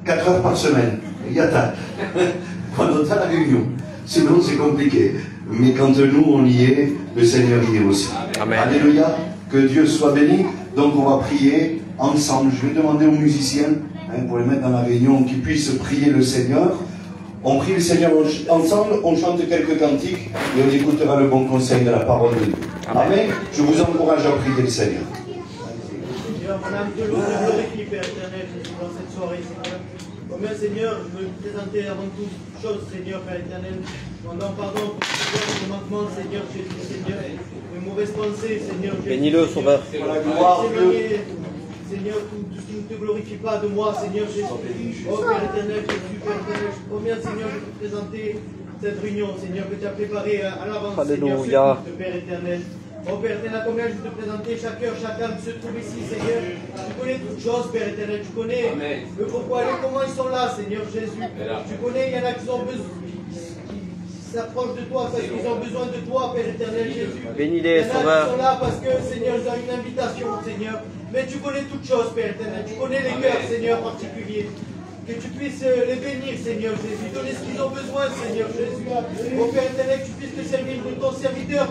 4 heures par semaine. Yata. Quand on a la réunion. Sinon, c'est compliqué. Mais quand nous, on y est, le Seigneur y est aussi. Amen. Alléluia. Que Dieu soit béni. Donc, on va prier ensemble. Je vais demander aux musiciens, pour les mettre dans la réunion, qu'ils puissent prier le Seigneur. On prie le Seigneur ensemble, on chante quelques cantiques et on écoutera le bon conseil de la parole de Dieu. Amen. Je vous encourage à prier le Seigneur. Seigneur, mon âme te loue, te glorifie, Père éternel, Jésus, dans cette soirée, Seigneur. Combien, Seigneur, je veux me présenter avant toute chose, Seigneur, Père éternel. Demandant pardon pour tous les manquements, Seigneur, Jésus, Seigneur. Les mauvaises pensées, Seigneur, Jésus. Bénis-le, Sauveur. Pour la gloire de Seigneur, tout ce qui ne te glorifie pas de moi, Seigneur Jésus. Oh Père éternel, Jésus, Père éternel, combien, Seigneur, je peux te présenter cette réunion, Seigneur, que tu as préparée à l'avance, Seigneur, ce Père éternel. Oh Père éternel, combien je peux te présenter chaque heure, chaque âme se trouve ici, Seigneur. Tu connais toutes choses, Père éternel, tu connais le pourquoi et comment ils sont là, Seigneur Jésus. Tu connais, il y en a qui ont besoin, qui s'approchent de toi parce qu'ils ont besoin de toi, Père éternel, Jésus. Bénis-les, Sauveur. Il y en a qui sont là parce que, Seigneur, ils ont une invitation, Seigneur. Mais tu connais toutes choses, Père éternel. Tu connais les cœurs, Seigneur, particuliers. Que tu puisses les bénir, Seigneur Jésus. Donner ce qu'ils ont besoin, Seigneur Jésus. Au Père éternel, que tu puisses te servir de ton serviteur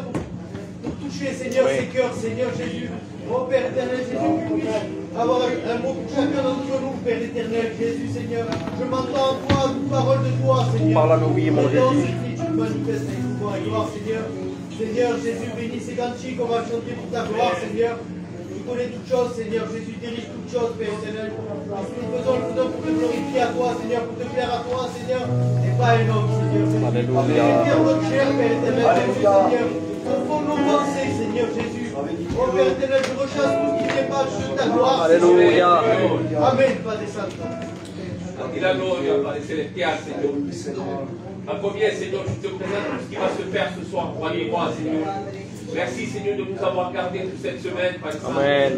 pour toucher, Seigneur, ces cœurs, Seigneur Jésus. Au Père éternel, Jésus, que tu puisses avoir un mot pour chacun d'entre nous, Père éternel, Jésus, Seigneur. Je m'entends en toi, toute parole de toi, Seigneur. Parle à nos vies, mon Jésus. Tu te manifestes avec pouvoir et gloire, Seigneur. Seigneur Jésus, bénis ces cantiques, on va chanter pour ta gloire, Seigneur. Tu connais toutes choses, Seigneur Jésus, dirige toutes choses, Père éternel. Nous faisons pour te glorifier à toi, Seigneur, pour te plaire à toi, Seigneur, et pas un homme, Seigneur Jésus. Alléluia. Faire notre chair, Père éternel, Jésus, Seigneur. Au fond de nos pensées, Seigneur Jésus. Oh Père éternel, je rechasse tout ce qui n'est pas de ta gloire. Alléluia. Amen, Padre Santo. A ti la gloria, Padre Celestial, Seigneur. À combien, Seigneur, je te présente tout ce qui va se faire ce soir, croyez-moi, Seigneur. Merci, Seigneur, de nous avoir gardés toute cette semaine, Padre Santo. Amen.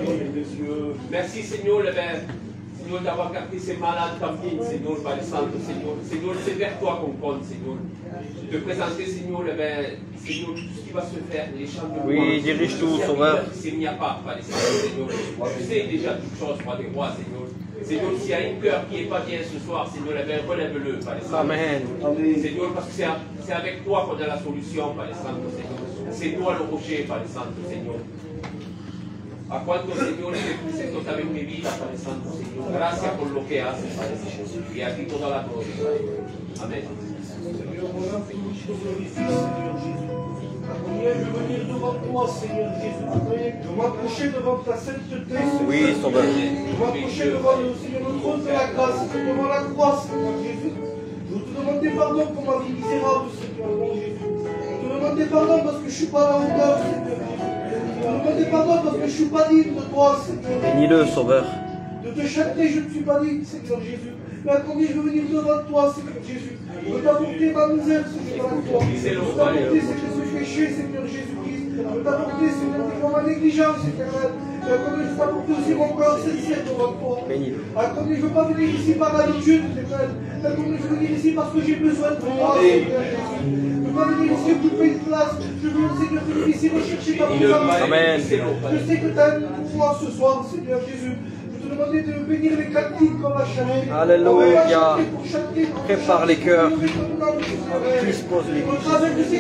Merci, Seigneur, Seigneur, d'avoir gardé ces malades también, Seigneur, Padre Santo, Seigneur. Seigneur, c'est vers toi qu'on compte, Seigneur. De présenter, Seigneur, Seigneur, tout ce qui va se faire, les chants de Oui, dirige tout, Sauveur. S'il n'y a pas, Padre Santo, Seigneur. Tu sais déjà toutes choses, Roi des rois, Seigneur. Seigneur, s'il y a un cœur qui n'est pas bien ce soir, Seigneur, relève-le, Padre Santo. Amen. Seigneur, parce que c'est avec toi qu'on a la solution, Padre Santo, Seigneur. C'est toi le rocher, Padre Santo, Señor. A cuánto, Señor, te presento también mi vida, Padre Santo, Señor. Gracias por lo que haces, Padre Jesús. Y a ti toda la gloria, Padre. Amén. Seigneur, mon âme te glorifie, Seigneur Jésus. Combien je veux venir devant toi, Seigneur Jésus. Je m'approcher devant ta sainteté, Seigneur. Oui, Sauveur. Je m'approcher devant le Seigneur, le trône de la grâce, devant la croix, Seigneur Jésus. Je veux te demander pardon pour ma vie misérable, Seigneur, mon Jésus. Je te demander pardon parce que je ne suis pas à la hauteur, Seigneur Jésus. Je te demander pardon parce que je ne suis pas digne de toi, Seigneur. Bénis-le, Sauveur. De te chanter, je ne suis pas digne, Seigneur Jésus. Mais à combien je veux venir devant toi, Seigneur Jésus. Je veux t'apporter ma misère, Seigneur, à toi. Je veux t'apporter ce péché, Seigneur Jésus-Christ. Je veux t'apporter, Seigneur, ma négligence, Seigneur. Je veux t'apporter aussi mon cœur sincère devant toi. Bénis-le. À combien je ne veux pas venir ici par habitude, Seigneur. À combien je veux venir ici parce que j'ai besoin de toi, Seigneur Jésus. Je ne veux pas venir ici occuper une place. Je veux, Seigneur, venir ici rechercher ta présence. Amen. Je sais que tu as pour moi ce soir, Seigneur Jésus. Je te demandais de bénir les cantiques qu'on va chanter. Alléluia. Prépare les cœurs. Dispose les vies. Afin que si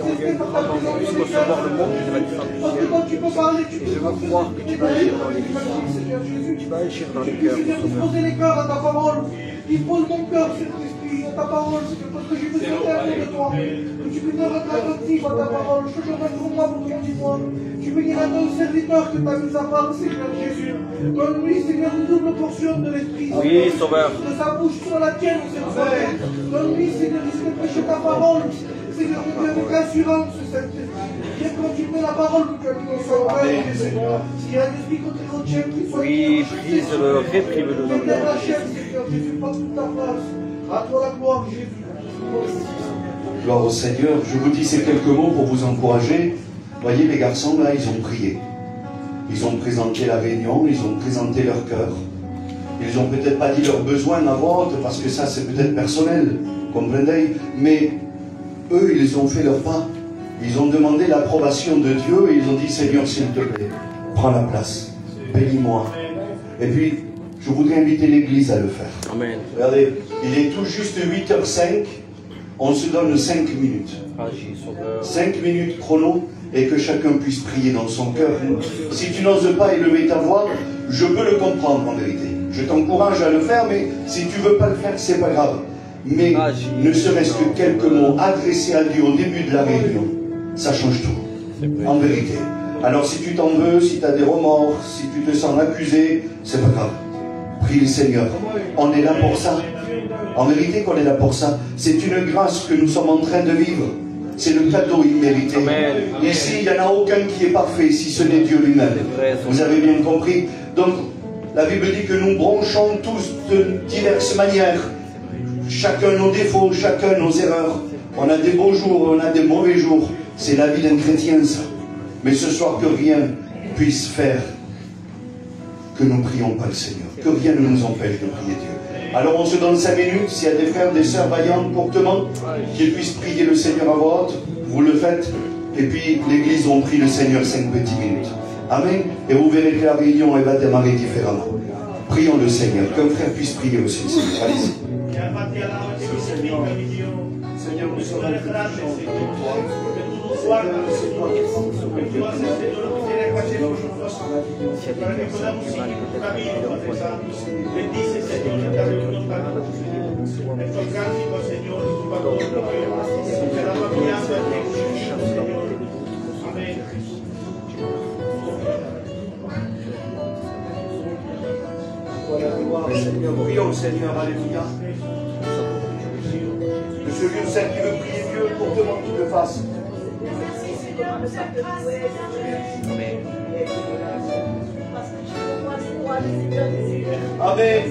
on vient on puisse recevoir le mot qui va être sanctifié. Et je veux croire que tu vas agir dans les vies. Tu vas agir dans les cœurs. Disposer les cœurs à ta parole. Dispose mon cœur, Saint-Esprit, à ta parole, parce que j'ai besoin de toi. Que tu puisses être attentif à ta parole. Je te demande pour moi, pour ton dis-moi. Tu béniras ton serviteur que tu as mis à part, Seigneur Jésus. Donne-lui, Seigneur, une double portion de l'Esprit. Oui, Sauveur. De sa bouche sur la tienne, Seigneur. Donne-lui, Seigneur, de prêcher ta parole. Seigneur, avec assurance, Saint-Esprit. Viens continuer la parole que tu as mis dans son oreille, Seigneur. S'il y a un esprit contre notre chair, qu'il soit Oui, brise-le, réprime-le dans le nom la de chair, Jésus. Seigneur Jésus, prends toute ta place. À toi la gloire, Jésus. Gloire au Seigneur. Je vous dis ces quelques mots pour vous encourager. Voyez, les garçons, là, ils ont prié. Ils ont présenté la réunion, ils ont présenté leur cœur. Ils n'ont peut-être pas dit leurs besoins à voix haute, parce que ça, c'est peut-être personnel, comprenez? Mais eux, ils ont fait leur pas. Ils ont demandé l'approbation de Dieu et ils ont dit, Seigneur, s'il te plaît, prends la place, bénis-moi. Et puis, Je voudrais inviter l'Église à le faire. Amen. Regardez, il est tout juste 8h05. On se donne 5 minutes. 5 minutes chrono et que chacun puisse prier dans son cœur. Si tu n'oses pas élever ta voix, je peux le comprendre en vérité. Je t'encourage à le faire, mais si tu ne veux pas le faire, c'est pas grave. Mais ne serait-ce que quelques mots adressés à Dieu au début de la réunion, ça change tout. En vérité. Alors si tu t'en veux, si tu as des remords, si tu te sens accusé, c'est pas grave. Prie le Seigneur. On est là pour ça. En vérité qu'on est là pour ça. C'est une grâce que nous sommes en train de vivre. C'est le cadeau immérité. Amen. Ici, il n'y en a aucun qui est parfait, si ce n'est Dieu lui-même. Vous avez bien compris. Donc, la Bible dit que nous bronchons tous de diverses manières. Chacun nos défauts, chacun nos erreurs. On a des beaux jours, on a des mauvais jours. C'est la vie d'un chrétien, ça. Mais ce soir, que rien puisse faire que nous ne prions pas le Seigneur. Que rien ne nous empêche de prier Dieu. Alors on se donne 5 minutes. S'il y a des frères, des sœurs vaillantes, courtement, qu'ils puissent prier le Seigneur à voix haute, vous le faites. Et puis l'Église, on prie le Seigneur 5 petites minutes. Amen. Et vous verrez que la réunion, elle va démarrer différemment. Prions le Seigneur. Qu'un frère puisse prier aussi le Seigneur. Allez-y. Seigneur, nous sommes prions le Seigneur, alléluia. De ce lieu, celle qui veut prier Dieu, pour demander qu'il le fasse. Amen.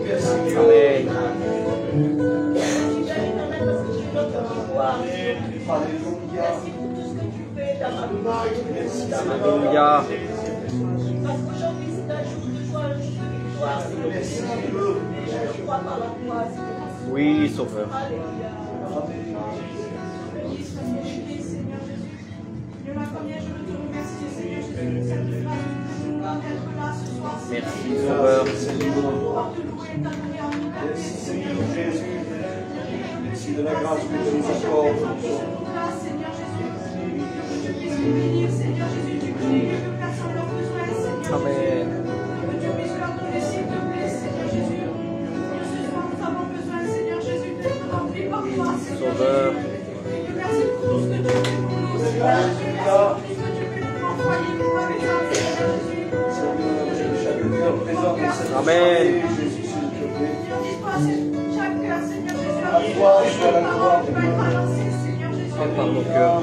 Merci Dieu. Amen. Alléluia. Alléluia. Parce qu'aujourd'hui c'est un jour de joie, un jour de victoire. Merci Dieu. Je crois par la foi. Oui, Sauveur. Merci, Sauveur. Merci, Seigneur Jésus. Merci de la grâce que tu nous accordes. Amen. Sauveur. Amen. Par nos cœurs.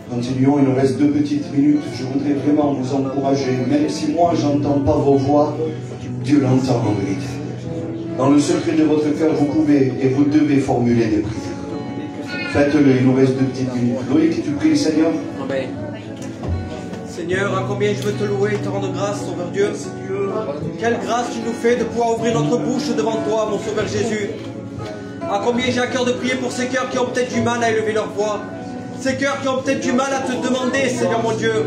Continuons, il nous reste 2 petites minutes. Je voudrais vraiment vous encourager. Même si moi, j'entends pas vos voix, Dieu l'entend en vérité. Dans le secret de votre cœur, vous pouvez et vous devez formuler des prières. Faites-le, il nous reste 2 petites minutes. Loïc, tu pries le Seigneur? Amen. Seigneur, à combien je veux te louer et te rendre grâce, Sauveur Dieu. Quelle grâce tu nous fais de pouvoir ouvrir notre bouche devant toi, mon Sauveur Jésus. À combien j'ai à cœur de prier pour ces cœurs qui ont peut-être du mal à élever leur voix. Ces cœurs qui ont peut-être du mal à te demander, Seigneur mon Dieu.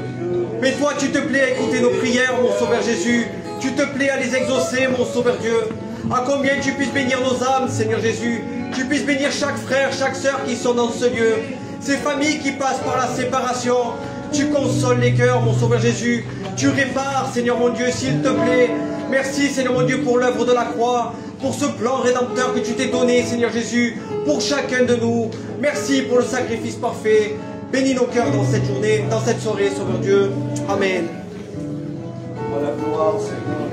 Mais toi, tu te plais à écouter nos prières, mon Sauveur Jésus. Tu te plais à les exaucer, mon Sauveur Dieu. À combien tu puisses bénir nos âmes, Seigneur Jésus. Tu puisses bénir chaque frère, chaque sœur qui sont dans ce lieu. Ces familles qui passent par la séparation. Tu consoles les cœurs, mon Sauveur Jésus. Tu répares, Seigneur mon Dieu, s'il te plaît. Merci, Seigneur mon Dieu, pour l'œuvre de la croix. Pour ce plan rédempteur que tu t'es donné, Seigneur Jésus. Pour chacun de nous. Merci pour le sacrifice parfait. Bénis nos cœurs dans cette journée, dans cette soirée, Sauveur Dieu. Amen. Voilà, gloire, Seigneur.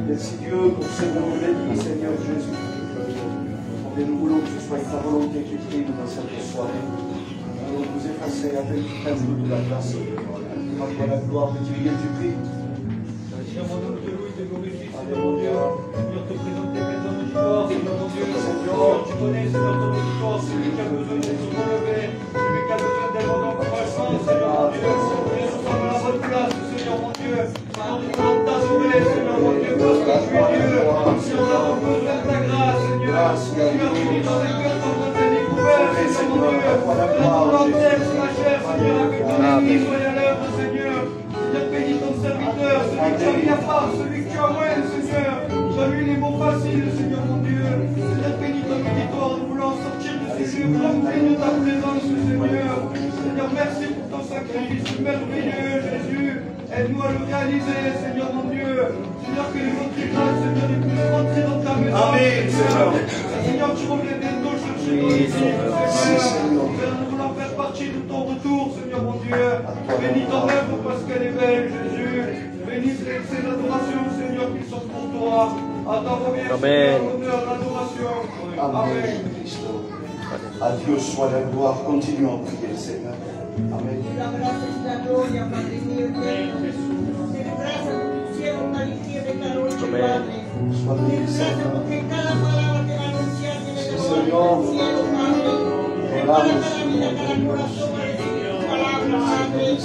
Merci Dieu pour ce que nous bénis, Seigneur Jésus. Et nous voulons que ce soit ta volonté qui prime dans cette soirée. Nous voulons nous effacer avec toute la place. Voilà, gloire, petit Miguel, tu pries. Seigneur, mon nom te loue et te glorifie, Seigneur mon Dieu. Seigneur, te présenter mes hommes du corps, Seigneur mon Dieu. Seigneur, tu connais, Seigneur, ton nom du corps, celui qui a besoin de se relever, celui qui a besoin d'être en croissance, Seigneur mon Dieu. Seigneur, sois dans la bonne place, Seigneur mon Dieu. Seigneur, nous voulons t'adorer, Seigneur mon Dieu, parce que tu es Dieu. grâce, Seigneur, tu dis dans les cœurs qu'on doit être découvert, Seigneur, mon Dieu. La volonté sur la chair, Seigneur, que ton esprit soit à l'œuvre, Seigneur. Seigneur, bénis ton serviteur, celui que tu as mis à part, celui que tu as oint, Seigneur. Donne-lui les mots faciles, Seigneur, mon Dieu. Seigneur, bénis ton auditoire, nous voulons sortir de ces lieux remplis de ta présence, Seigneur. Seigneur, merci pour ton sacrifice merveilleux, Jésus. Aide-nous à le réaliser, Seigneur, mon Dieu. Seigneur, que les autres grâces, Seigneur, nous puissent rentrer dans ta maison. Amen, Seigneur. Seigneur, tu reviens bientôt chercher nos vies, Seigneur. Nous voulons faire partie de ton retour, Seigneur, mon Dieu. Bénis ton œuvre parce qu'elle est belle, Jésus. Bénis ces adorations, Seigneur, qui sont pour toi. À ta première, Seigneur, l'honneur, l'adoration. Amen. À Dieu soit la gloire. Continuons à prier, Seigneur. Amen. La gracia y la gloria, Padre mío eterno. Te gracias por tu cielo tan izquierda esta noche, Padre. Te gracias porque cada palabra que va a anunciar tiene que volver del cielo, Padre. Prepara cada vida, cada corazón a recibir tu palabra, Padre.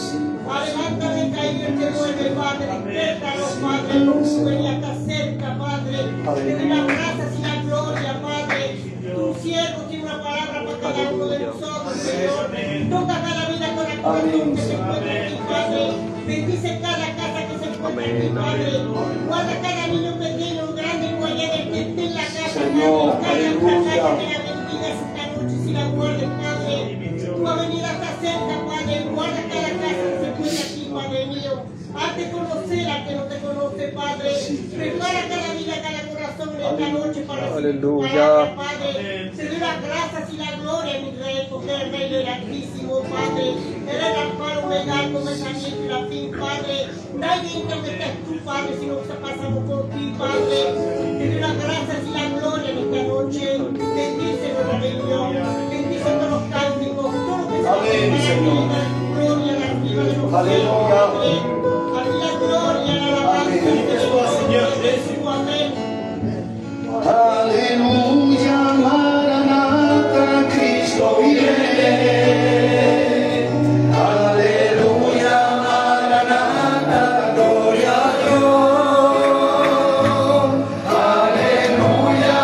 Levántale caído el que mueve, Padre. Despiértalo, Padre. No sube y hasta cerca, Padre. Te doy las gracias y la gloria, Padre. Tu siervo tiene una palabra para cada uno de nosotros, Señor. Toca cada vida con el corazón que se encuentra aquí, Padre. Bendice cada casa que se encuentra aquí, Padre. Guarda cada niño pequeño, grande, cualquiera que esté en la casa, Señor, Padre. Cada aleluya. casa que la bendiga esta noche si la guardes, Padre. Tu venida está cerca, Padre. Guarda cada casa que se encuentra aquí, Padre mío. Hazte conocer al que no te conoce, Padre. Prepara cada vida, cada corazón en esta noche para recibir tu palabra, Padre. Te doy las gracias y la gloria, mi Rey, porque eres Rey del Altísimo, Padre. Eres el alfa, omega, el comenzamiento y la fin, Padre. Nadie en donde estés tú, Padre, si no pasamos por ti, Padre. Te doy las gracias y la gloria en esta noche. Bendice nuestra reunión. Bendice todos los cánticos, todo lo que se Amén, Señor. Gloria a la vida de los Aleluya. a ti la gloria, la alabanza, Señor Jesús. Amén. Aleluya, Maranatha, Cristo viene. Aleluya, Maranatha, gloria a Dios. Aleluya,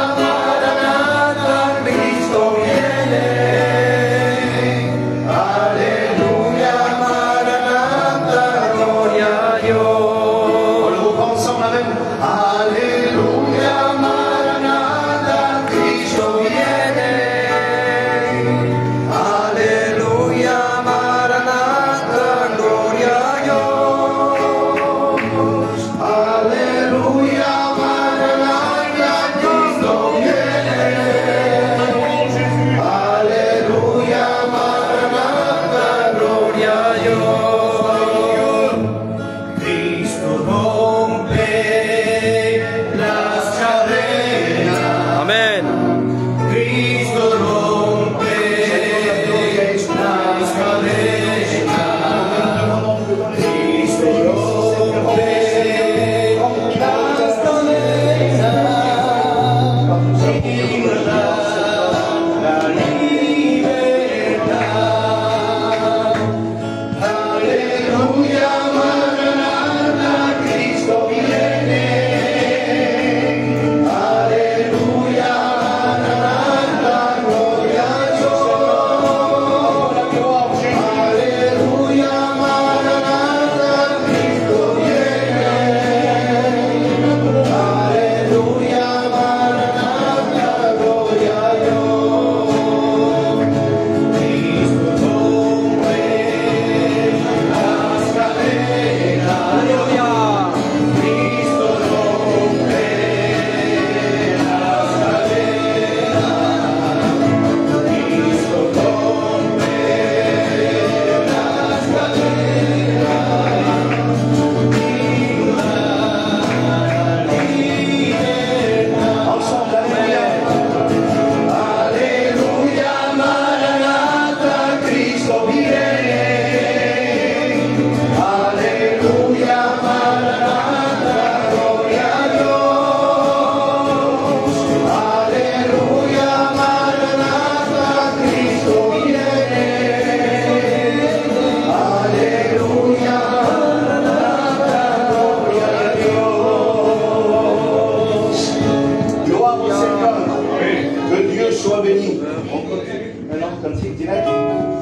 soit béni. On continue maintenant, cantique direct.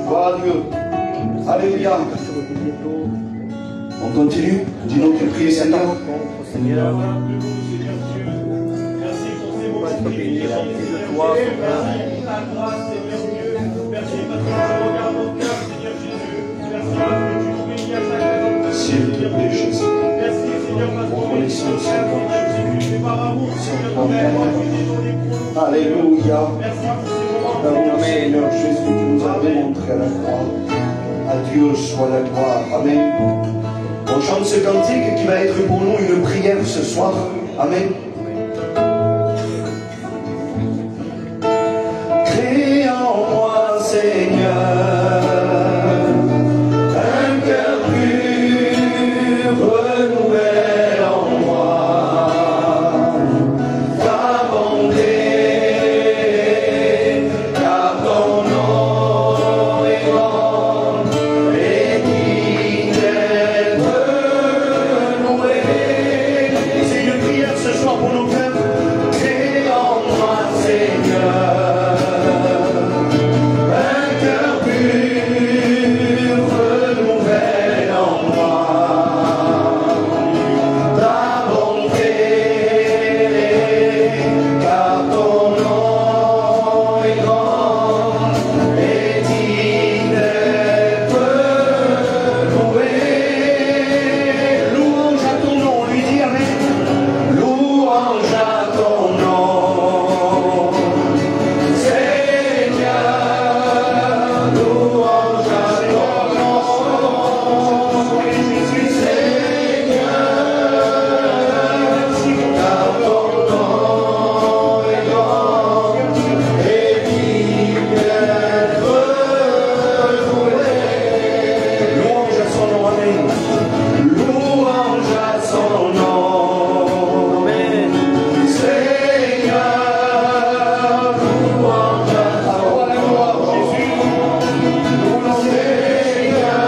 Gloire à Dieu. Alléluia. On continue. Dis-nous que prier Seigneur. Seigneur. On va être béni, rempli de toi, Seigneur. S'il te plaît, Jésus. Reconnaissons, Seigneur Jésus. Alléluia. Amen, Seigneur Jésus, tu nous as démontré à la croix. À Dieu soit la gloire. Amen. On chante ce cantique qui va être pour nous une prière ce soir. Amen. Crée en moi, Seigneur, un cœur pur, renouvelle en moi ta bonté, car ton nom est grand et digne d'être loué. C'est une prière ce soir pour nos cœurs. Crée en moi, Seigneur, un cœur pur, renouvelle en moi ta bonté, car ton nom est grand et digne d'être loué. Louange à ton nom, lui dit Amen. Louange à ton nom, Seigneur, louange à ton nom, Jésus, Seigneur, car ton nom est grand et digne d'être loué. Louange à son nom, Amen. Louange à son nom, Amen. Seigneur, louange à toi la gloire, Jésus. Seigneur,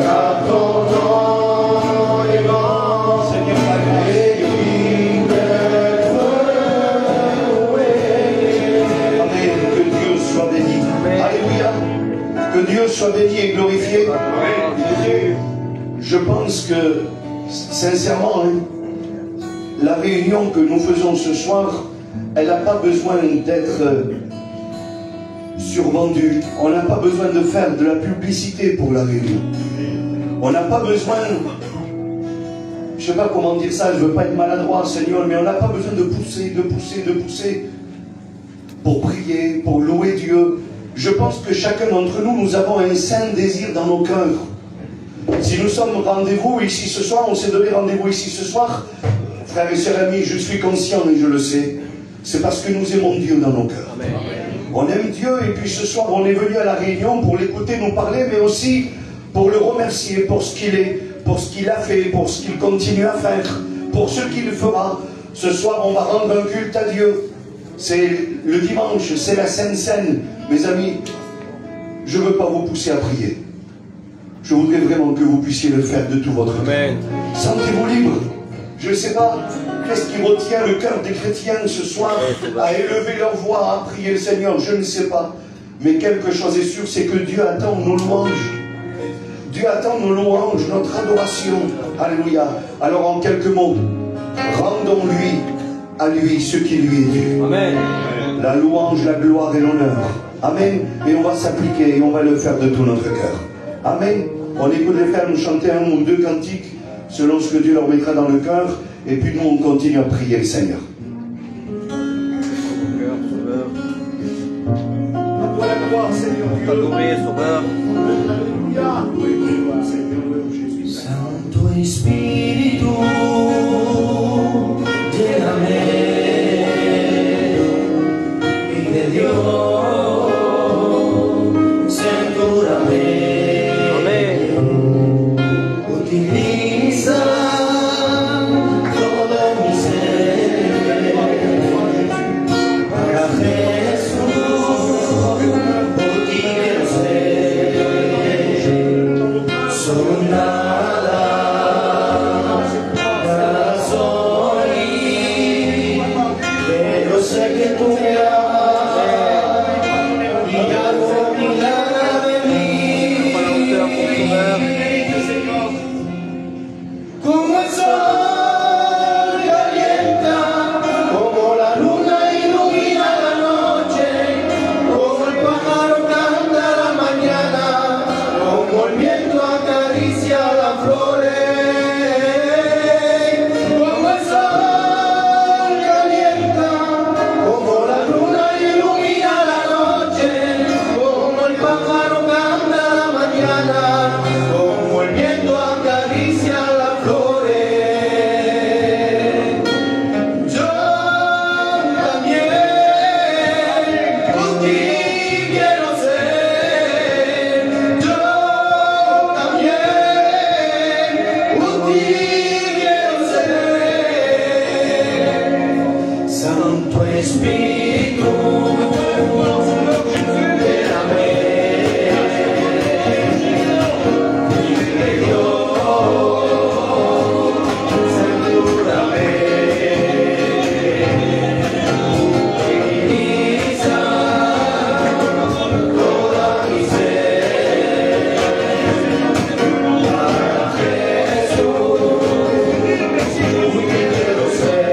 car ton nom est grand, Seigneur, et digne d'être loué. Amen. Que Dieu soit béni. Alléluia. Que Dieu soit béni et glorifié. Je pense que, sincèrement, hein, la réunion que nous faisons ce soir, elle n'a pas besoin d'être survendue. On n'a pas besoin de faire de la publicité pour la réunion. On n'a pas besoin, je ne sais pas comment dire ça, je ne veux pas être maladroit, Seigneur, mais on n'a pas besoin de pousser pour prier, pour louer Dieu. Je pense que chacun d'entre nous, nous avons un saint désir dans nos cœurs. Si nous sommes rendez-vous ici ce soir, on s'est donné rendez-vous ici ce soir, frères et sœurs amis, je suis conscient et je le sais, c'est parce que nous aimons Dieu dans nos cœurs. Amen. On aime Dieu et puis ce soir on est venu à la réunion pour l'écouter nous parler, mais aussi pour le remercier pour ce qu'il est, pour ce qu'il a fait, pour ce qu'il continue à faire, pour ce qu'il fera. Ce soir on va rendre un culte à Dieu. C'est le dimanche, c'est la Sainte Seine. Mes amis, je ne veux pas vous pousser à prier. Je voudrais vraiment que vous puissiez le faire de tout votre cœur. Amen. Sentez-vous libre. Je ne sais pas qu'est-ce qui retient le cœur des chrétiens ce soir à élever leur voix, à prier le Seigneur. Je ne sais pas. Mais quelque chose est sûr, c'est que Dieu attend nos louanges. Dieu attend nos louanges, notre adoration. Alléluia. Alors en quelques mots, rendons-lui à lui ce qui lui est dû. Amen. La louange, la gloire et l'honneur. Amen. Et on va s'appliquer et on va le faire de tout notre cœur. Amen. On écoute les frères nous chanter un ou deux cantiques selon ce que Dieu leur mettra dans le cœur. Et puis nous, on continue à prier le Seigneur. À toi la gloire, Seigneur Dieu. T'adorer, Sauveur. Alléluia. Jésus. Santo Espíritu, lléname y de Dios, censúrame. Amen. Utiliza todo mi ser para Jesús, por ti quiero ser, solo nada Espíritu lléname, Espíritu de Dios, censúrame, diviniza toda mi ser, para Jesús, muy quiero ser.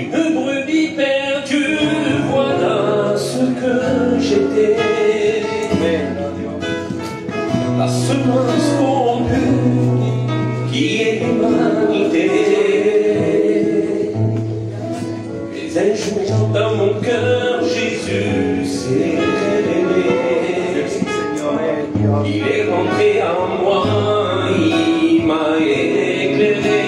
Une brebis perdue, voilà ce que j'étais. La semence corrompue qui est l'humanité. Mais un jour dans mon cœur, Jésus s'est révélé. Il est rentré en moi, il m'a éclairé.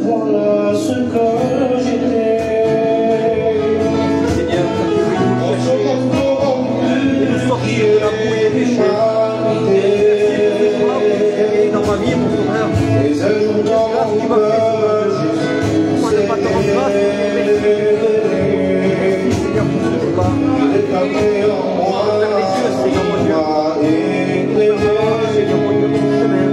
Voilà ce que j'étais. Seigneur, nous sortir de la boue des péchés. Dans ma vie, mon sauveur, grâce tu m'as fait sauveur. Moi, ne pas te rendre grâce, Seigneur, pour ce jour-là. Ferme les yeux, Seigneur mon Dieu. Seigneur mon Dieu, mon chemin.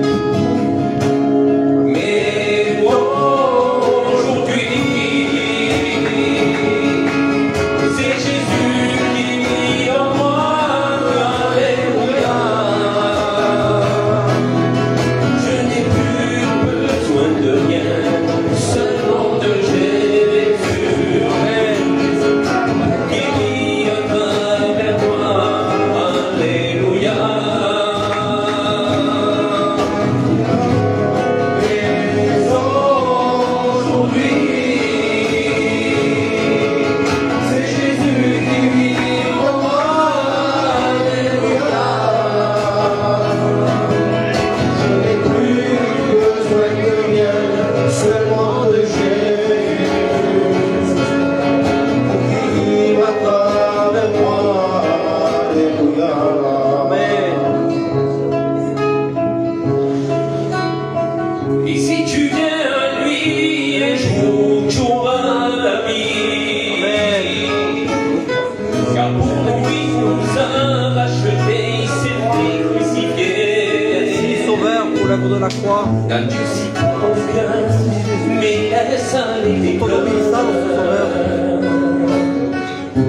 Et si tu viens à lui, un jour tu auras la vie. Car pour lui nous a rachetés, il s'est crucifié. Merci, Sauveur, pour l'œuvre de la croix. Quand tu s'y confiance, mais laisse aller tes Ton obéissance, Sauveur.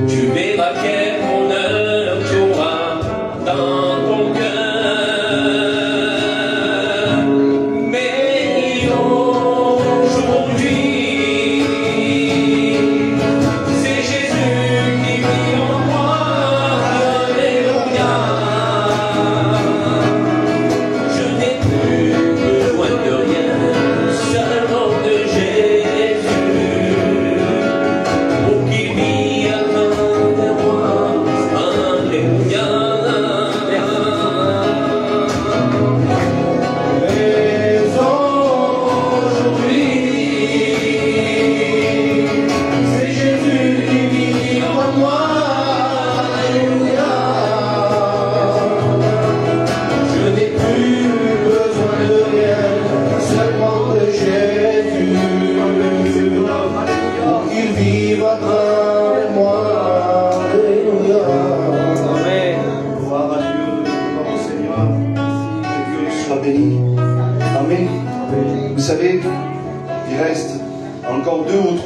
Tu verras quel bonheur tu auras dans ton cœur. Mais aujourd'hui, c'est Jésus qui vit en moi. Alléluia. Je n'ai plus besoin de rien, seulement de Jésus. Pour qu'il vit à travers moi.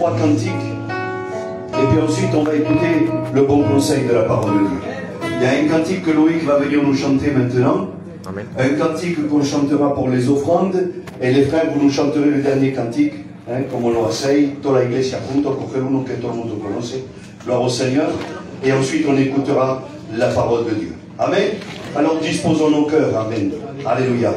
3 cantiques. Et puis ensuite, on va écouter le bon conseil de la parole de Dieu. Il y a un cantique que Loïc va venir nous chanter maintenant. Amen. Un cantique qu'on chantera pour les offrandes. Et les frères, vous nous chanterez le dernier cantique. Como lo hacéis, toda la iglesia junto, coger uno que todo el mundo conoce. Gloire au Seigneur. Et ensuite, on écoutera la parole de Dieu. Amen. Alors, disposons nos cœurs. Amen. Alléluia.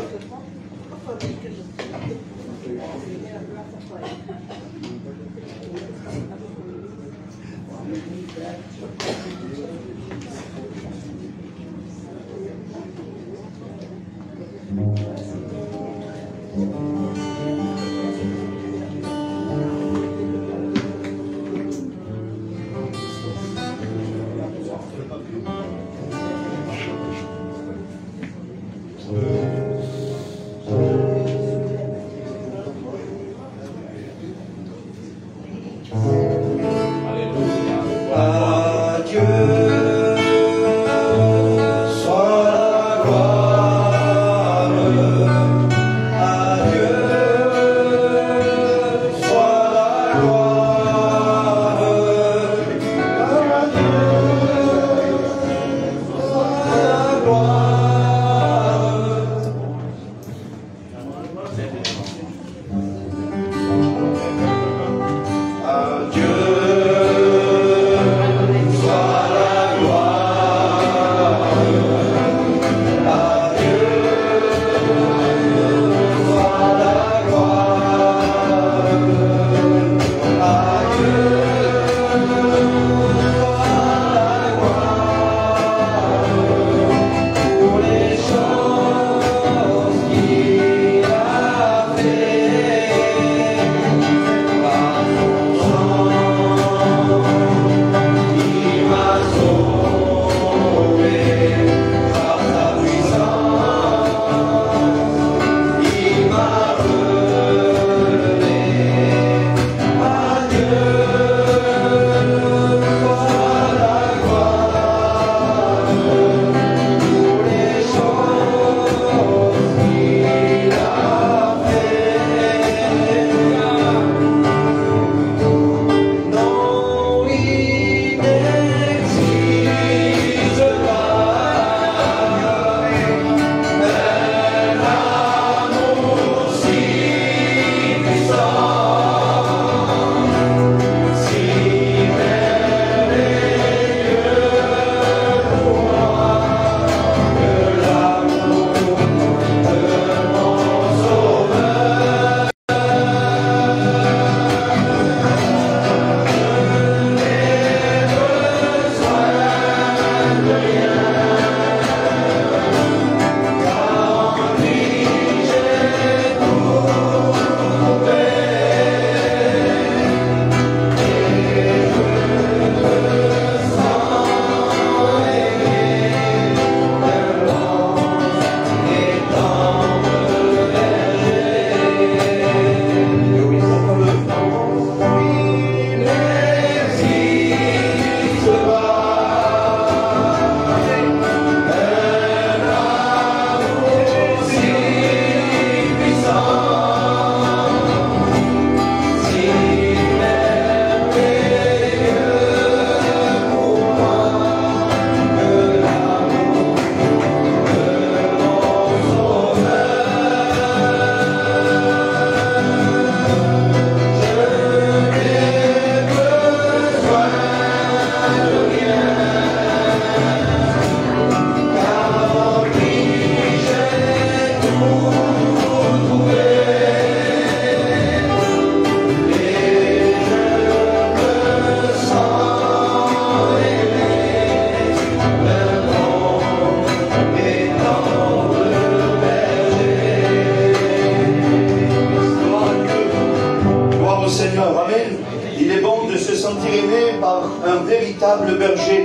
véritable berger.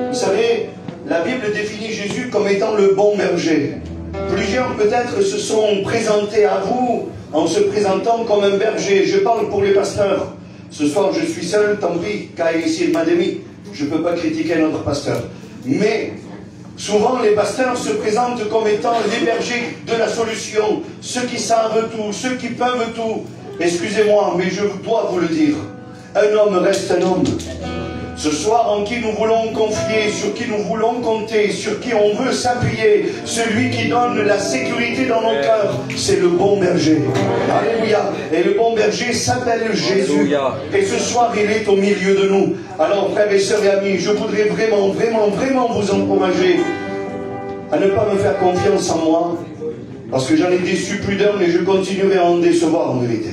Vous savez, la Bible définit Jésus comme étant le bon berger. Plusieurs peut-être se sont présentés à vous en se présentant comme un berger. Je parle pour les pasteurs. Ce soir je suis seul, tant pis, car ici il m'a démis. Je ne peux pas critiquer notre pasteur. Mais souvent les pasteurs se présentent comme étant les bergers de la solution, ceux qui savent tout, ceux qui peuvent tout. Excusez-moi, mais je dois vous le dire. Un homme reste un homme. Ce soir, en qui nous voulons confier, sur qui nous voulons compter, sur qui on veut s'appuyer, celui qui donne la sécurité dans nos cœurs, c'est le bon berger. Alléluia. Et le bon berger s'appelle Jésus. Alléluia. Et ce soir, il est au milieu de nous. Alors, frères et sœurs et amis, je voudrais vraiment vous encourager à ne pas me faire confiance en moi, parce que j'en ai déçu plus d'un, mais je continuerai à en décevoir en vérité.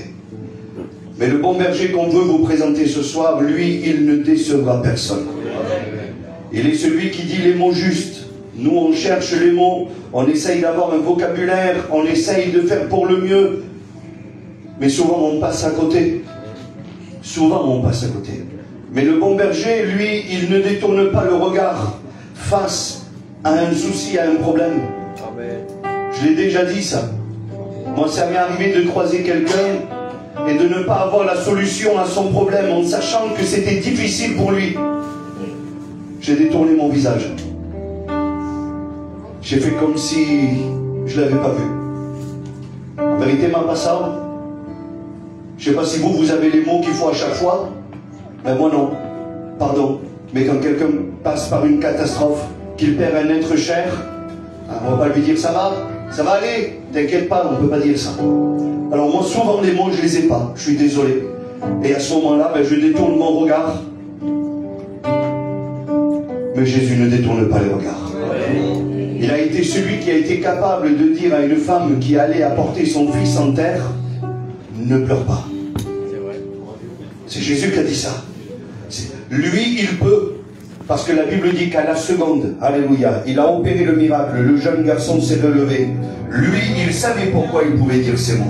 Mais le bon berger qu'on veut vous présenter ce soir, lui, il ne décevra personne. Il est celui qui dit les mots justes. Nous, on cherche les mots, on essaye d'avoir un vocabulaire, on essaye de faire pour le mieux. Mais souvent, on passe à côté. Souvent, on passe à côté. Mais le bon berger, lui, il ne détourne pas le regard face à un souci, à un problème. Amen. Je l'ai déjà dit, ça. Moi, ça m'est arrivé de croiser quelqu'un et de ne pas avoir la solution à son problème en sachant que c'était difficile pour lui. J'ai détourné mon visage. J'ai fait comme si je ne l'avais pas vu. En vérité, ma passade, je ne sais pas si vous avez les mots qu'il faut à chaque fois. Ben moi non. Pardon. Mais quand quelqu'un passe par une catastrophe, qu'il perd un être cher, on ne va pas lui dire ça va aller, t'inquiète pas, on ne peut pas dire ça. Alors moi, souvent, les mots, je ne les ai pas. Je suis désolé. Et à ce moment-là, ben, je détourne mon regard. Mais Jésus ne détourne pas les regards. Il a été celui qui a été capable de dire à une femme qui allait apporter son fils en terre, ne pleure pas. C'est Jésus qui a dit ça. Lui, il peut. Parce que la Bible dit qu'à la seconde, alléluia, il a opéré le miracle. Le jeune garçon s'est relevé. Lui, il savait pourquoi il pouvait dire ces mots.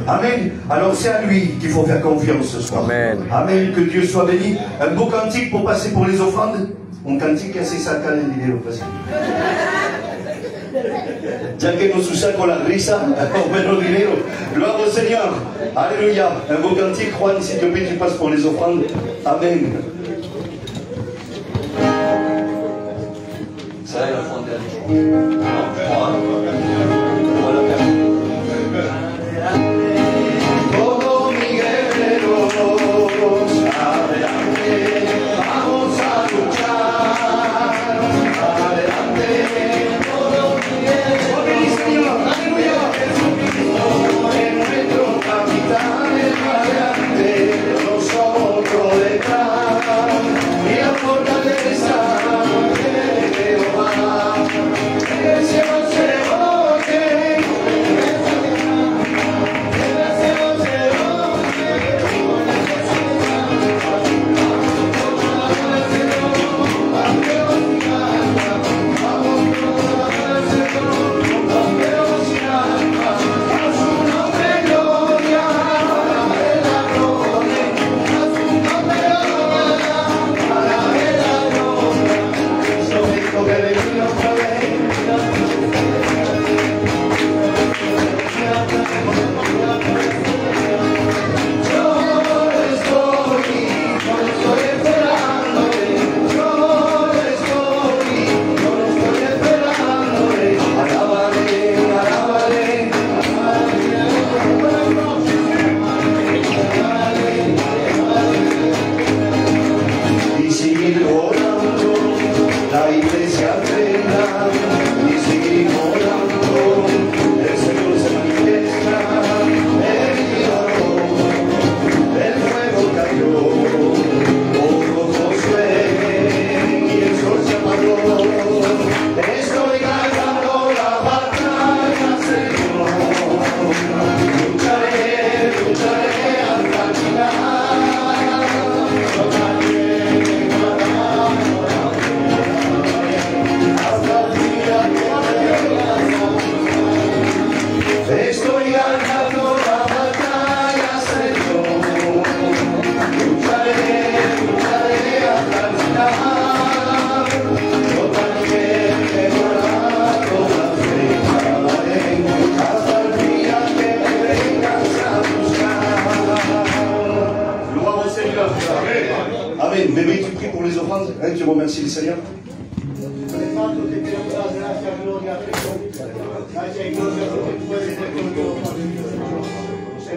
Amen. Alors c'est à lui qu'il faut faire confiance ce soir. Amen. Amen. Que Dieu soit béni. Un beau cantique pour passer pour les offrandes. Un cantique assez sacré en dinero. Ya que nos usa con la risa, con menos dinero. Gloire au Seigneur. Alléluia. Un beau cantique, Juan, s'il te plaît, tu passes pour les offrandes. Amen. Ça est la frontière. Todo mi guerreros, adelante, vamos a luchar. Adelante, todo mi guerreros, aleluya. Jesucristo es nuestro capitán, adelante, nosotros detrás. Y la fortaleza de Jehová, el cielo se oye. Amen. Bébé, tu pries pour les offrandes, hein, tu remercies le Seigneur.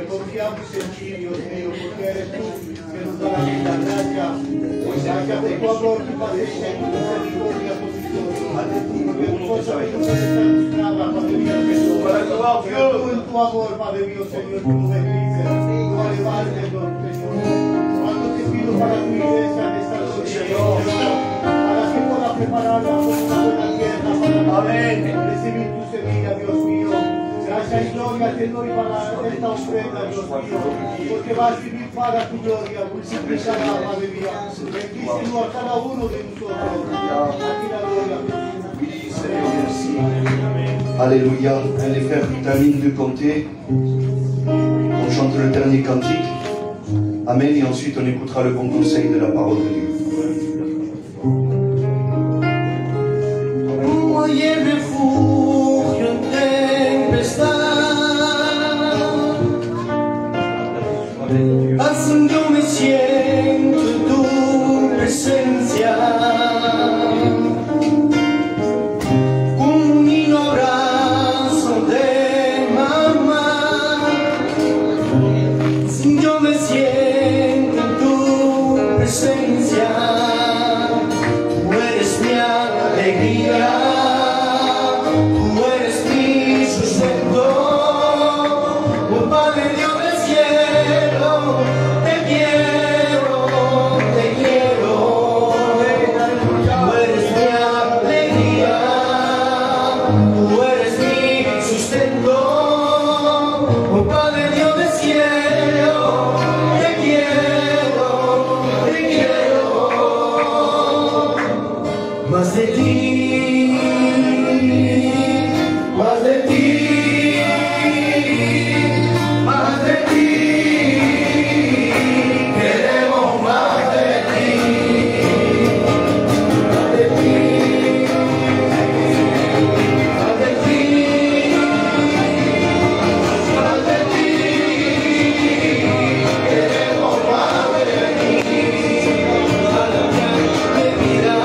confiamos en ti, Dios mío, porque eres tú que nos da la vida. Gracias. Gracias por tu amor, tu paciencia y tu misericordia por nosotros. Porque nosotros venimos a estar buscando, Padre mío, Jesús. Pero tú en tu amor, Padre mío, Señor, tú nos bendices. Tú alevarles, Señor. Cuando te pido para tu iglesia de esta noche, Señor, para que pueda prepararla con una buena tierra para recibir tu semilla, Dios mío. Gracias y gloria te doy para esta ofrenda, Dios mío, porque va a servir para tu gloria, multiplicada, Padre mía. Bendícelo a cada uno de nosotros. Aquí la gloria. Alléluia. Les frères terminent de compter. On chante le dernier cantique. Amen. Et ensuite on écoutera le bon conseil de la parole de Dieu. Hoy el refugio en tempestad, así yo me siento en tu presencia, con un niño abrazo de mamá, así yo me siento en tu presencia. Tú eres mi alegría, tú eres mi sustento, oh Padre Dios del cielo, te quiero, te quiero. Tú eres mi alegría, tú eres mi sustento, oh Padre Dios del cielo, te quiero, te quiero. Más de ti, más de ti, más de ti, queremos más de ti, más de ti, más de ti, más de ti, queremos más de ti, de vida.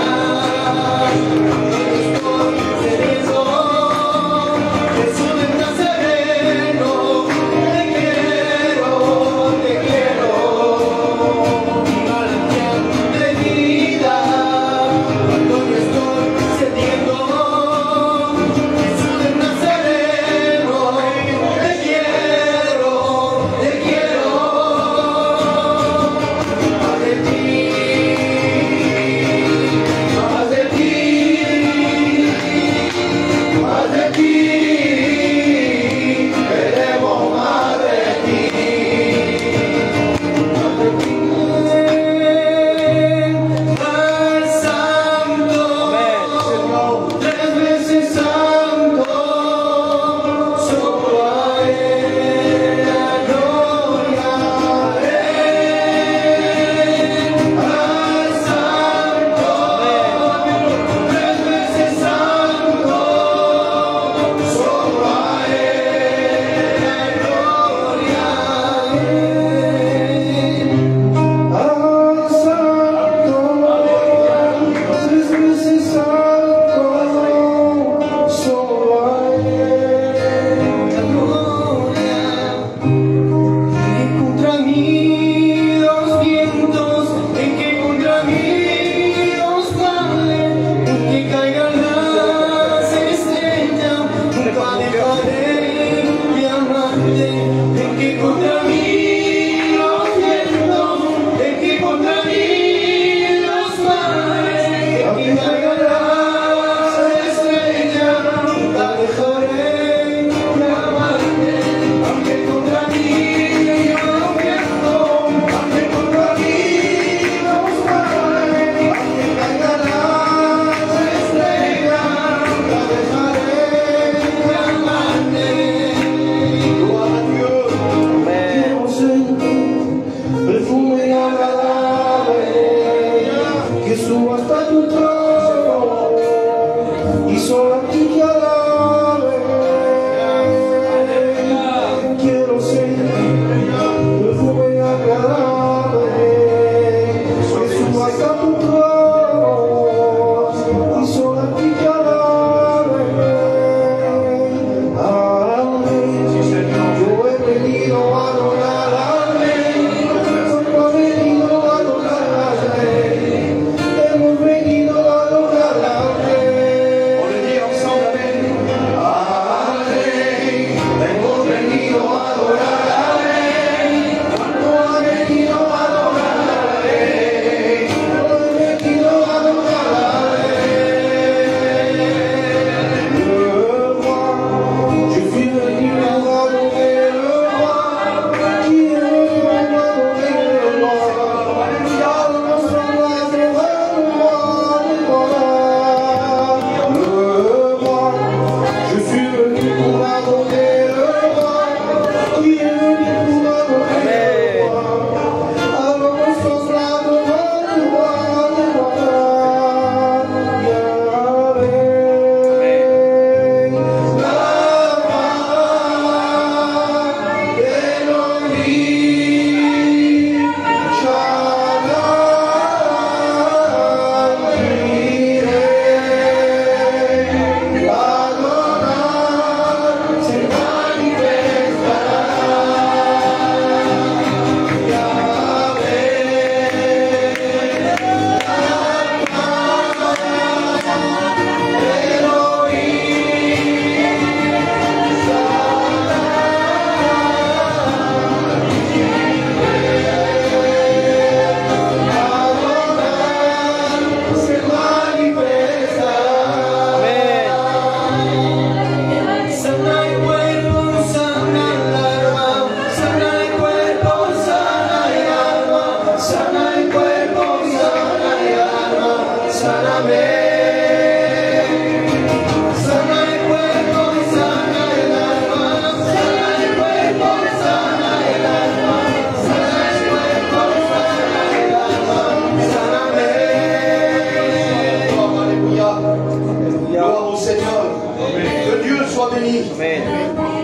soit béni. Amen.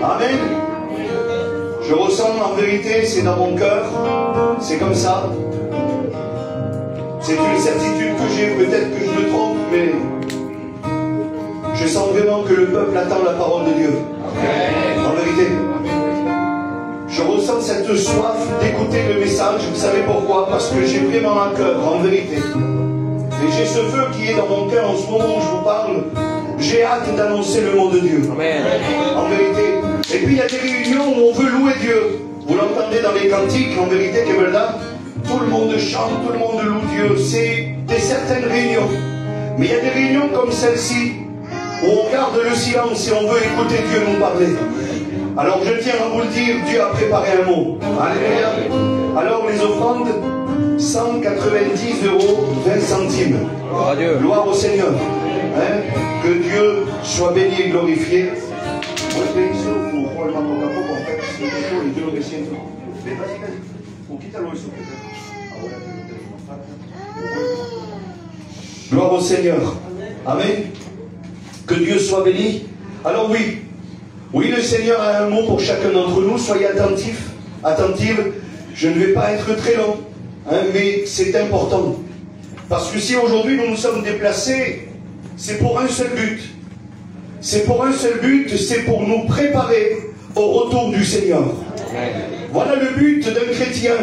Amen. Je ressens en vérité, c'est dans mon cœur, c'est comme ça. C'est une certitude que j'ai, peut-être que je me trompe, mais je sens vraiment que le peuple attend la parole de Dieu. Amen. En vérité. Je ressens cette soif d'écouter le message. Vous savez pourquoi? Parce que j'ai vraiment un cœur, en vérité. Et j'ai ce feu qui est dans mon cœur en ce moment où je vous parle. J'ai hâte d'annoncer le mot de Dieu. Amen. En vérité. Et puis il y a des réunions où on veut louer Dieu. Vous l'entendez dans les cantiques, en vérité, que là, tout le monde chante, tout le monde loue Dieu. C'est certaines réunions. Mais il y a des réunions comme celle-ci, où on garde le silence et on veut écouter Dieu nous parler. Alors je tiens à vous le dire, Dieu a préparé un mot. Alléluia. Alors les offrandes, 190 €, 20 centimes. Gloire à Dieu. Gloire au Seigneur. Hein? Que Dieu soit béni et glorifié. Gloire au Seigneur. Amen. Que Dieu soit béni. Alors oui, le Seigneur a un mot pour chacun d'entre nous. Soyez attentifs, attentives. Je ne vais pas être très long, hein, mais c'est important. Parce que si aujourd'hui nous nous sommes déplacés, c'est pour un seul but. C'est pour un seul but, c'est pour nous préparer au retour du Seigneur. Voilà le but d'un chrétien.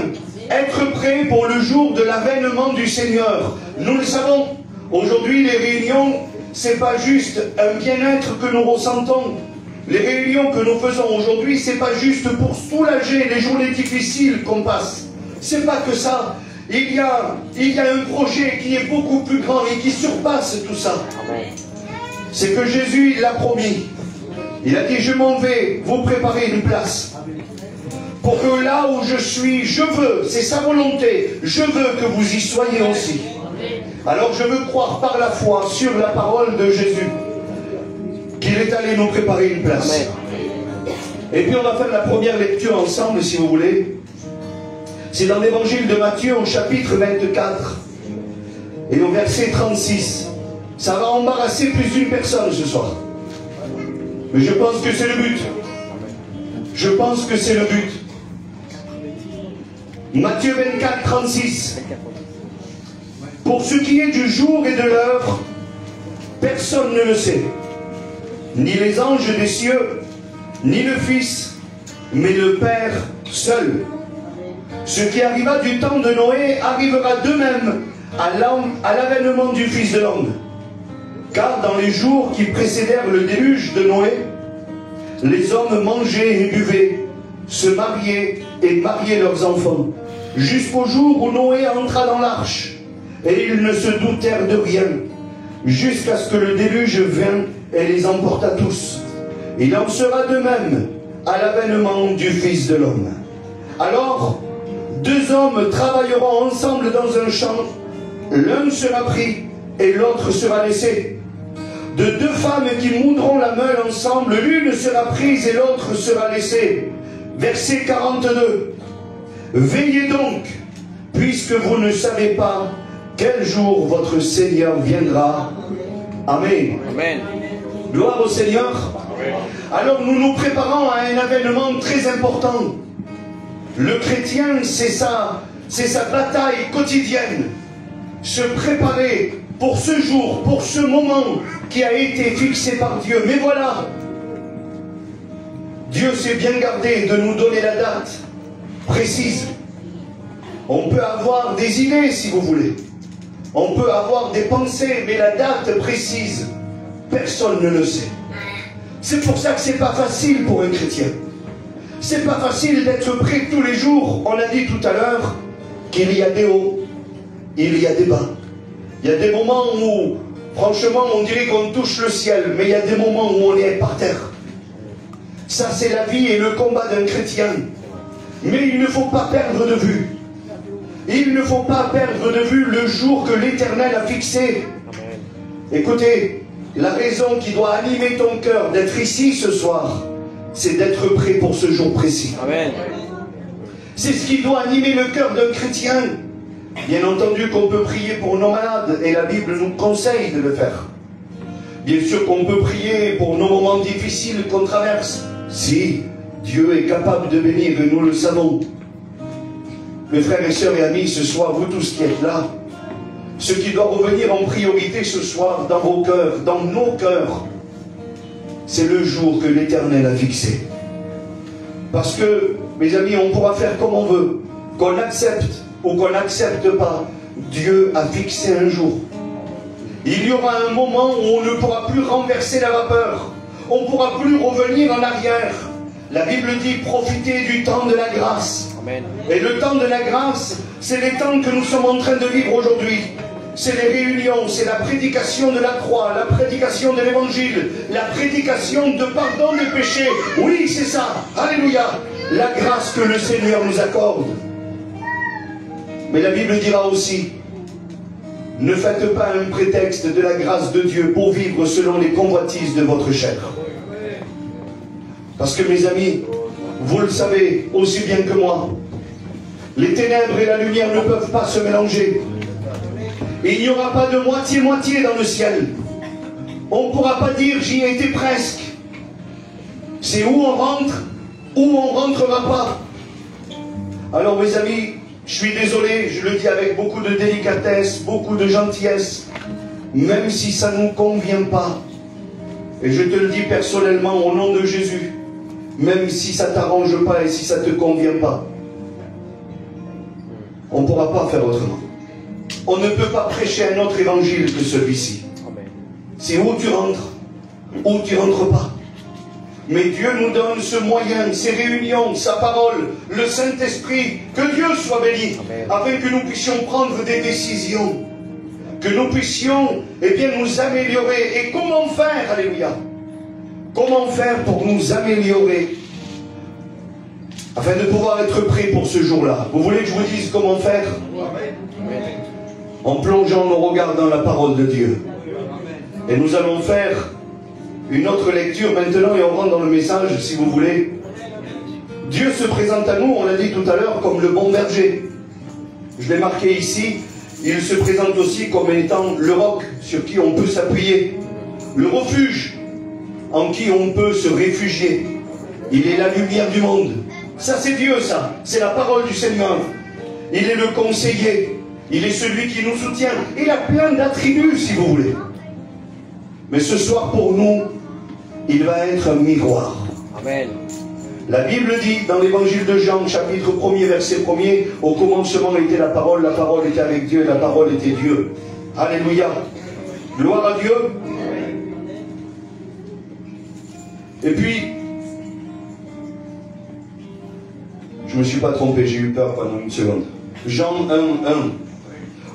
Être prêt pour le jour de l'avènement du Seigneur. Nous le savons. Aujourd'hui, les réunions, c'est pas juste un bien-être que nous ressentons. Les réunions que nous faisons aujourd'hui, c'est pas juste pour soulager les journées difficiles qu'on passe. C'est pas que ça. Il y a un projet qui est beaucoup plus grand et qui surpasse tout ça. C'est que Jésus, il l'a promis. Il a dit, je m'en vais vous préparer une place. Pour que là où je suis, je veux, c'est sa volonté, je veux que vous y soyez aussi. Alors je veux croire par la foi sur la parole de Jésus qu'il est allé nous préparer une place. Amen. Et puis on va faire la première lecture ensemble si vous voulez. C'est dans l'évangile de Matthieu au chapitre 24 et au verset 36. Ça va embarrasser plus d'une personne ce soir. Mais je pense que c'est le but. Je pense que c'est le but. Matthieu 24, 36. Pour ce qui est du jour et de l'heure, personne ne le sait. Ni les anges des cieux, ni le Fils, mais le Père seul. Ce qui arriva du temps de Noé arrivera de même à l'avènement du Fils de l'homme. Car dans les jours qui précédèrent le déluge de Noé, les hommes mangeaient et buvaient, se mariaient et mariaient leurs enfants, jusqu'au jour où Noé entra dans l'arche. Et ils ne se doutèrent de rien, jusqu'à ce que le déluge vînt et les emporta tous. Il en sera de même à l'avènement du Fils de l'homme. Alors, deux hommes travailleront ensemble dans un champ, l'un sera pris et l'autre sera laissé. De deux femmes qui moudront la meule ensemble, l'une sera prise et l'autre sera laissée. Verset 42. Veillez donc, puisque vous ne savez pas quel jour votre Seigneur viendra. Amen. Amen. Gloire au Seigneur. Amen. Alors nous nous préparons à un avènement très important. Le chrétien, c'est sa bataille quotidienne. Se préparer pour ce jour, pour ce moment qui a été fixé par Dieu. Mais voilà, Dieu s'est bien gardé de nous donner la date précise. On peut avoir des idées si vous voulez. On peut avoir des pensées, mais la date précise, personne ne le sait. C'est pour ça que c'est pas facile pour un chrétien. C'est pas facile d'être prêt tous les jours. On a dit tout à l'heure qu'il y a des hauts, il y a des bas. Il y a des moments où, franchement, on dirait qu'on touche le ciel, mais il y a des moments où on est par terre. Ça, c'est la vie et le combat d'un chrétien. Mais il ne faut pas perdre de vue. Il ne faut pas perdre de vue le jour que l'Éternel a fixé. Écoutez, la raison qui doit animer ton cœur d'être ici ce soir, c'est d'être prêt pour ce jour précis. Amen. C'est ce qui doit animer le cœur d'un chrétien. Bien entendu qu'on peut prier pour nos malades, et la Bible nous conseille de le faire. Bien sûr qu'on peut prier pour nos moments difficiles qu'on traverse. Si, Dieu est capable de bénir et nous le savons. Mes frères et sœurs et amis, ce soir, vous tous qui êtes là, ce qui doit revenir en priorité ce soir dans vos cœurs, dans nos cœurs, c'est le jour que l'Éternel a fixé. Parce que, mes amis, on pourra faire comme on veut, qu'on accepte ou qu'on n'accepte pas, Dieu a fixé un jour. Il y aura un moment où on ne pourra plus renverser la vapeur, on ne pourra plus revenir en arrière. La Bible dit, profitez du temps de la grâce. Amen. Et le temps de la grâce, c'est les temps que nous sommes en train de vivre aujourd'hui. C'est les réunions, c'est la prédication de la croix, la prédication de l'évangile, la prédication de pardon des péchés. Oui, c'est ça. Alléluia. La grâce que le Seigneur nous accorde. Mais la Bible dira aussi, ne faites pas un prétexte de la grâce de Dieu pour vivre selon les convoitises de votre chair. Parce que mes amis, vous le savez aussi bien que moi, les ténèbres et la lumière ne peuvent pas se mélanger. Et il n'y aura pas de moitié-moitié dans le ciel. On ne pourra pas dire j'y ai été presque. C'est où on rentre, où on ne rentrera pas. Alors mes amis, je suis désolé, je le dis avec beaucoup de délicatesse, beaucoup de gentillesse, même si ça ne nous convient pas, et je te le dis personnellement au nom de Jésus, même si ça ne t'arrange pas et si ça ne te convient pas, on ne pourra pas faire autrement. On ne peut pas prêcher un autre évangile que celui-ci. C'est où tu rentres, où tu rentres pas. Mais Dieu nous donne ce moyen, ces réunions, sa parole, le Saint-Esprit, que Dieu soit béni, afin que nous puissions prendre des décisions, que nous puissions, eh bien, nous améliorer. Et comment faire, alléluia? Comment faire pour nous améliorer, afin de pouvoir être prêts pour ce jour-là? Vous voulez que je vous dise comment faire? En plongeant nos regards dans la parole de Dieu. Et nous allons faire une autre lecture maintenant et on rentre dans le message si vous voulez. Dieu se présente à nous, on l'a dit tout à l'heure, comme le bon berger. Je l'ai marqué ici, il se présente aussi comme étant le roc sur qui on peut s'appuyer, le refuge en qui on peut se réfugier. Il est la lumière du monde. Ça c'est Dieu, ça, c'est la parole du Seigneur. Il est le conseiller, il est celui qui nous soutient. Il a plein d'attributs si vous voulez. Mais ce soir pour nous, il va être un miroir. Amen. La Bible dit dans l'évangile de Jean, chapitre 1er, verset 1er, au commencement était la parole était avec Dieu, et la parole était Dieu. Alléluia. Gloire à Dieu. Et puis, je ne me suis pas trompé, j'ai eu peur pendant une seconde. Jean 1, 1.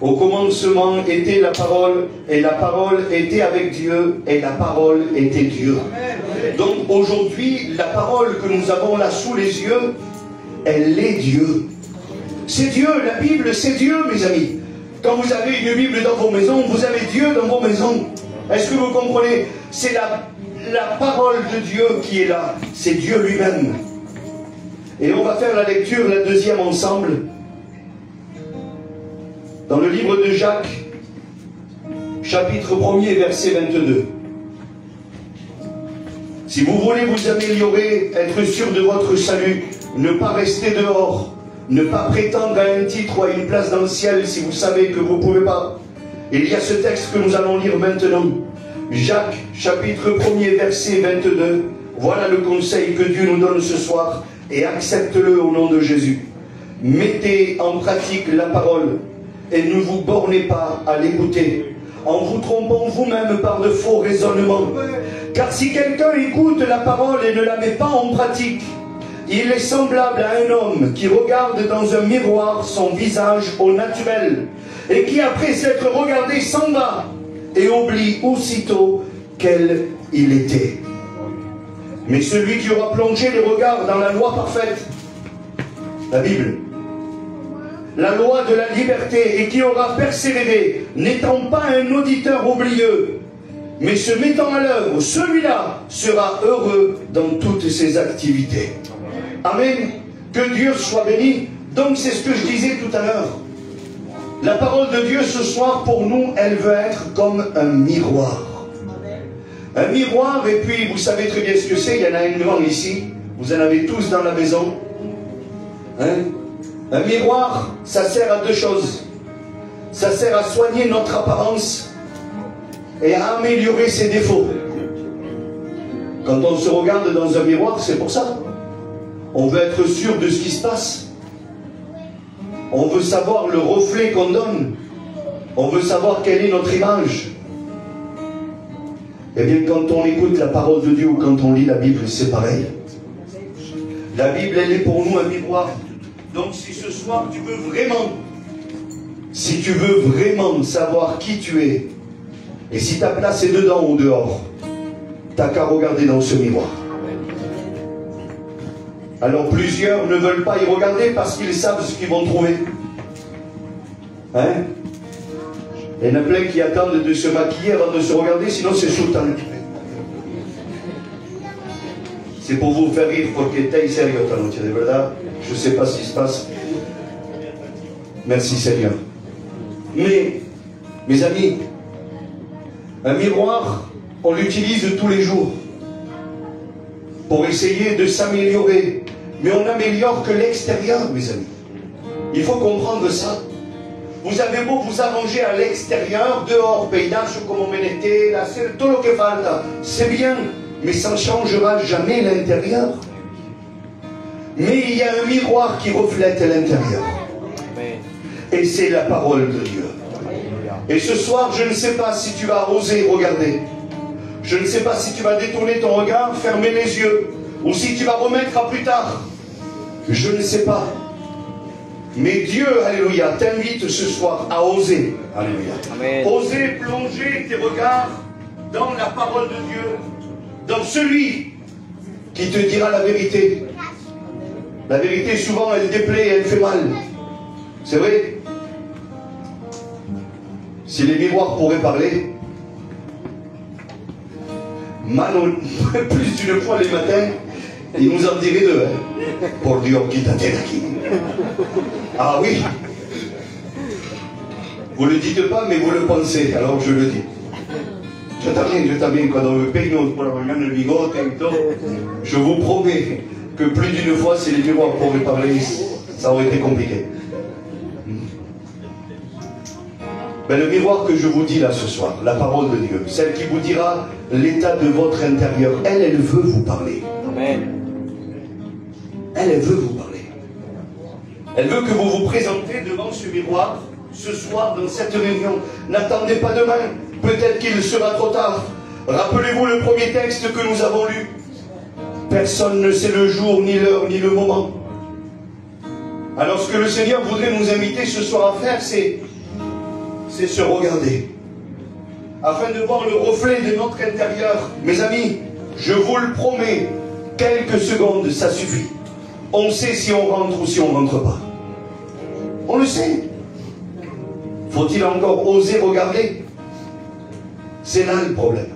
Au commencement était la parole, et la parole était avec Dieu, et la parole était Dieu. Donc aujourd'hui, la parole que nous avons là sous les yeux, elle est Dieu. C'est Dieu, la Bible, c'est Dieu, mes amis. Quand vous avez une Bible dans vos maisons, vous avez Dieu dans vos maisons. Est-ce que vous comprenez? C'est la parole de Dieu qui est là. C'est Dieu lui-même. Et on va faire la lecture, la deuxième ensemble. Dans le livre de Jacques, chapitre 1er, verset 22. Si vous voulez vous améliorer, être sûr de votre salut, ne pas rester dehors, ne pas prétendre à un titre ou à une place dans le ciel si vous savez que vous ne pouvez pas. Il y a ce texte que nous allons lire maintenant. Jacques, chapitre 1er, verset 22. Voilà le conseil que Dieu nous donne ce soir et accepte-le au nom de Jésus. Mettez en pratique la parole et ne vous bornez pas à l'écouter, en vous trompant vous-même par de faux raisonnements. Car si quelqu'un écoute la parole et ne la met pas en pratique, il est semblable à un homme qui regarde dans un miroir son visage au naturel, et qui après s'être regardé s'en va, et oublie aussitôt quel il était. Mais celui qui aura plongé les regards dans la loi parfaite, la Bible, la loi de la liberté, et qui aura persévéré, n'étant pas un auditeur oublieux, mais se mettant à l'œuvre, celui-là sera heureux dans toutes ses activités. Amen. Que Dieu soit béni. Donc c'est ce que je disais tout à l'heure. La parole de Dieu ce soir pour nous, elle veut être comme un miroir. Un miroir, et puis vous savez très bien ce que c'est, il y en a un grand ici, vous en avez tous dans la maison. Hein? Un miroir, ça sert à deux choses. Ça sert à soigner notre apparence et à améliorer ses défauts. Quand on se regarde dans un miroir, c'est pour ça. On veut être sûr de ce qui se passe. On veut savoir le reflet qu'on donne. On veut savoir quelle est notre image. Eh bien, quand on écoute la parole de Dieu ou quand on lit la Bible, c'est pareil. La Bible, elle est pour nous un miroir. Donc, si ce soir, tu veux vraiment savoir qui tu es, et si ta place est dedans ou dehors, t'as qu'à regarder dans ce miroir. Alors, plusieurs ne veulent pas y regarder parce qu'ils savent ce qu'ils vont trouver. Hein? Il y en a plein qui attendent de se maquiller avant de se regarder, sinon c'est sous-temps. C'est pour vous faire rire, porque estáis serios esta noche, de verdad. Je ne sais pas ce qui se passe. Merci Seigneur. Mais, mes amis, un miroir, on l'utilise tous les jours pour essayer de s'améliorer. Mais on n'améliore que l'extérieur, mes amis. Il faut comprendre ça. Vous avez beau vous arranger à l'extérieur, dehors, peidazo como menete, hacer todo lo que falta, c'est bien, mais ça ne changera jamais l'intérieur. Mais il y a un miroir qui reflète l'intérieur. Et c'est la parole de Dieu. Et ce soir, je ne sais pas si tu vas oser regarder. Je ne sais pas si tu vas détourner ton regard, fermer les yeux, ou si tu vas remettre à plus tard. Je ne sais pas. Mais Dieu, alléluia, t'invite ce soir à oser. Alléluia. Amen. Oser plonger tes regards dans la parole de Dieu, dans celui qui te dira la vérité. La vérité, souvent, elle déplaît, elle fait mal. C'est vrai. Si les miroirs pourraient parler, plus d'une fois les matins, ils nous en diraient deux. Hein. Por Dios, quítate d'aquí. Ah oui. Vous ne le dites pas, mais vous le pensez, alors je le dis. Yo también, cuando me peino por la mañana el bigote y todo, je vous promets que plus d'une fois, si les miroirs pourraient parler, ça aurait été compliqué. Ben, le miroir que je vous dis là ce soir, la parole de Dieu, celle qui vous dira l'état de votre intérieur, elle veut vous parler. Amen. Elle veut vous parler. Elle veut que vous vous présentez devant ce miroir ce soir dans cette réunion. N'attendez pas demain, peut-être qu'il sera trop tard. Rappelez-vous le premier texte que nous avons lu. Personne ne sait le jour, ni l'heure, ni le moment. Alors ce que le Seigneur voudrait nous inviter ce soir à faire, c'est se regarder. Afin de voir le reflet de notre intérieur. Mes amis, je vous le promets, quelques secondes, ça suffit. On sait si on rentre ou si on ne rentre pas. On le sait. Faut-il encore oser regarder? C'est là le problème.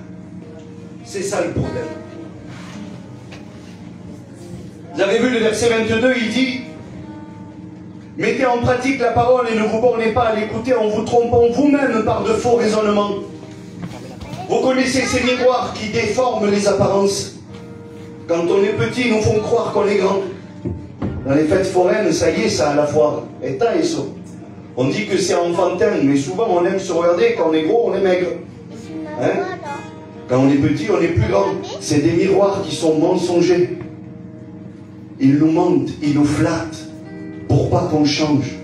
C'est ça le problème. Vous avez vu le verset 22, il dit: mettez en pratique la parole et ne vous bornez pas à l'écouter en vous trompant vous-même par de faux raisonnements. Vous connaissez ces miroirs qui déforment les apparences. Quand on est petit, ils nous font croire qu'on est grand. Dans les fêtes foraines, ça y est, ça à la foire. Et tant et ça. On dit que c'est enfantin, mais souvent on aime se regarder. Quand on est gros, on est maigre. Hein? Quand on est petit, on est plus grand. C'est des miroirs qui sont mensongers. Ils nous mentent, ils nous flattent pour pas qu'on change.